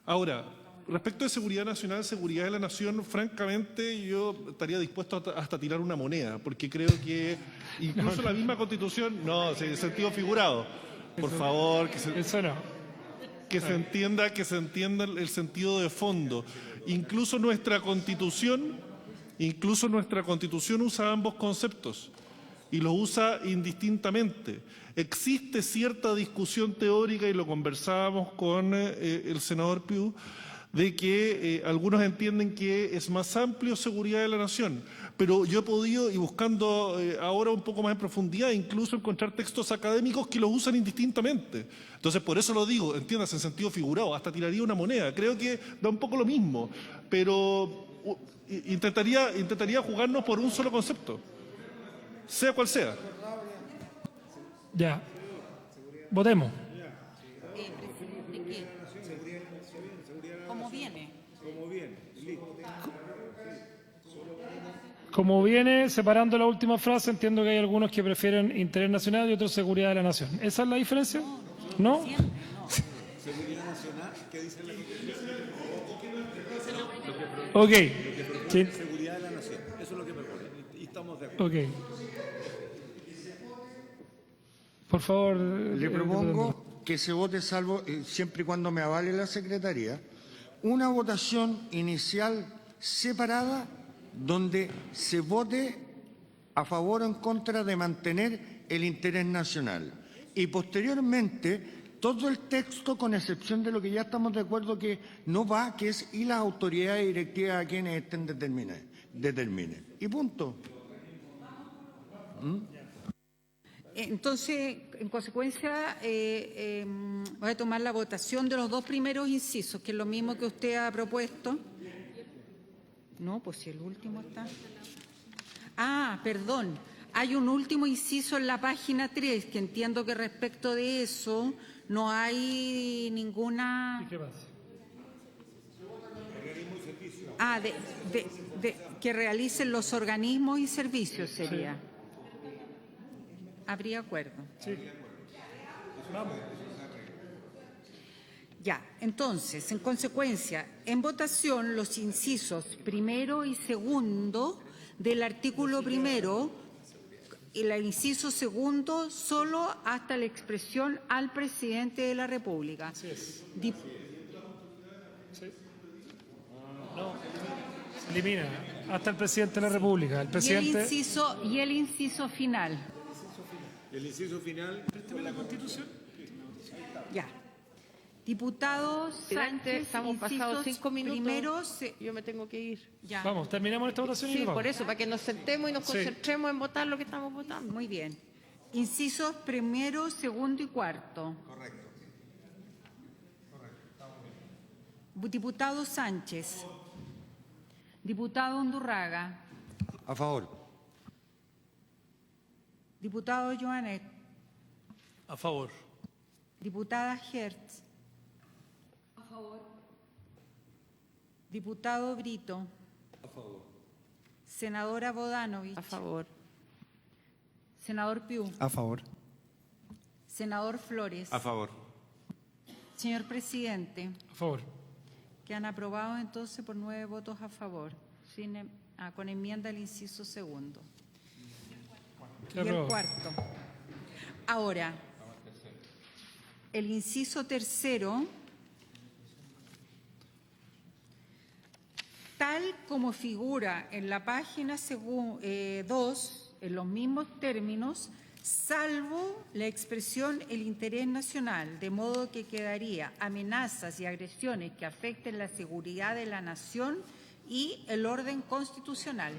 Ahora, respecto de seguridad nacional, seguridad de la nación, francamente yo estaría dispuesto hasta tirar una moneda, porque creo que incluso la misma Constitución, en sentido figurado, por favor, que se entienda el sentido de fondo. Incluso nuestra Constitución Incluso nuestra Constitución usa ambos conceptos y los usa indistintamente. Existe cierta discusión teórica, y lo conversábamos con el senador Piu, de que algunos entienden que es más amplio seguridad de la nación, pero yo he podido, y buscando ahora un poco más en profundidad, incluso encontrar textos académicos que los usan indistintamente. Entonces, por eso lo digo, entiendas, en sentido figurado, hasta tiraría una moneda. Creo que da un poco lo mismo, pero intentaría jugarnos por un solo concepto, sea cual sea. Ya. Votemos. ¿Cómo viene? Como viene, separando la última frase, entiendo que hay algunos que prefieren interés nacional y otros seguridad de la nación. ¿Esa es la diferencia? ¿No? Seguridad nacional, ¿qué dice la Ok. Sí. seguridad de la nación? Eso es lo que propone. Y estamos de acuerdo. Ok. Por favor. Le propongo que se vote, salvo siempre y cuando me avale la Secretaría, una votación inicial separada donde se vote a favor o en contra de mantener el interés nacional. Y posteriormente, todo el texto, con excepción de lo que ya estamos de acuerdo que no va, que es y las autoridades directivas a quienes estén determinen. Y punto. Entonces, en consecuencia, voy a tomar la votación de los dos primeros incisos, que es lo mismo que usted ha propuesto. No, pues si el último está. Ah, perdón. Hay un último inciso en la página 3, que entiendo que respecto de eso no hay ninguna... Ah, que realicen los organismos y servicios sería. Sí. ¿Habría acuerdo? Sí. Vamos. Ya, entonces, en consecuencia, en votación los incisos primero y segundo del artículo primero y el inciso segundo solo hasta la expresión al presidente de la República. Así es. Sí. No, se elimina hasta el presidente de la República. El presidente... y el inciso final. El inciso final. Présteme la Constitución. Ya. Diputados Sánchez, estamos pasados 5 minutos. Primero yo me tengo que ir. Ya. Vamos, terminamos esta votación y Sí, nos vamos. por eso, para que nos sentemos y nos concentremos en votar lo que estamos votando. Muy bien. Incisos primero, segundo y cuarto. Correcto. Diputado Sánchez. Diputado Undurraga. A favor. Diputado Joanet. A favor. Diputada Hertz. A favor. Diputado Brito. A favor. Senadora Bodanovich. A favor. Senador Piu. A favor. Senador Flores. A favor. Señor presidente, A favor. que han aprobado entonces por 9 votos a favor, con enmienda al inciso segundo. Y el cuarto. Ahora, el inciso tercero, tal como figura en la página 2, en los mismos términos, salvo la expresión el interés nacional, de modo que quedaría amenazas y agresiones que afecten la seguridad de la nación y el orden constitucional.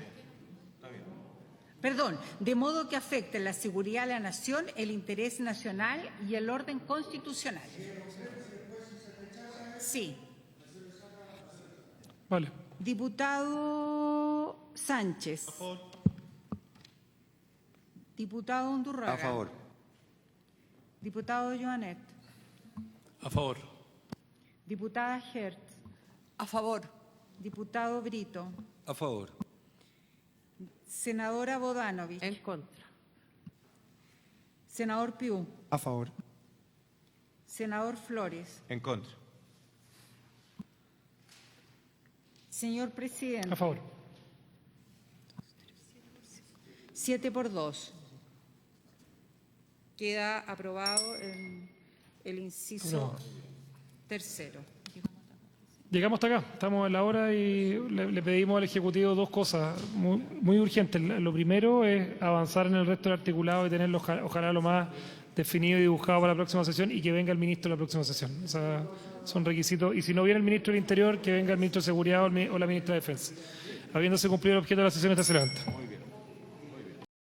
Perdón, de modo que afecten la seguridad de la nación, el interés nacional y el orden constitucional. Sí. Vale. Diputado Sánchez. A favor. Diputado Undurraga. A favor. Diputado Joanet. A favor. Diputada Hertz. A favor. Diputado Brito. A favor. Senadora Bodanovich. En contra. Senador Piu. A favor. Senador Flores. En contra. Señor presidente. A favor. 7-2. Queda aprobado el inciso tercero. llegamos hasta acá, estamos en la hora y le pedimos al Ejecutivo dos cosas muy urgentes. Lo primero es avanzar en el resto del articulado y tenerlo ojalá lo más definido y dibujado para la próxima sesión y que venga el ministro a la próxima sesión. O sea, son requisitos. Y si no viene el ministro del Interior, que venga el ministro de Seguridad o la ministra de Defensa. Habiéndose cumplido el objeto de la sesión, esta se levanta.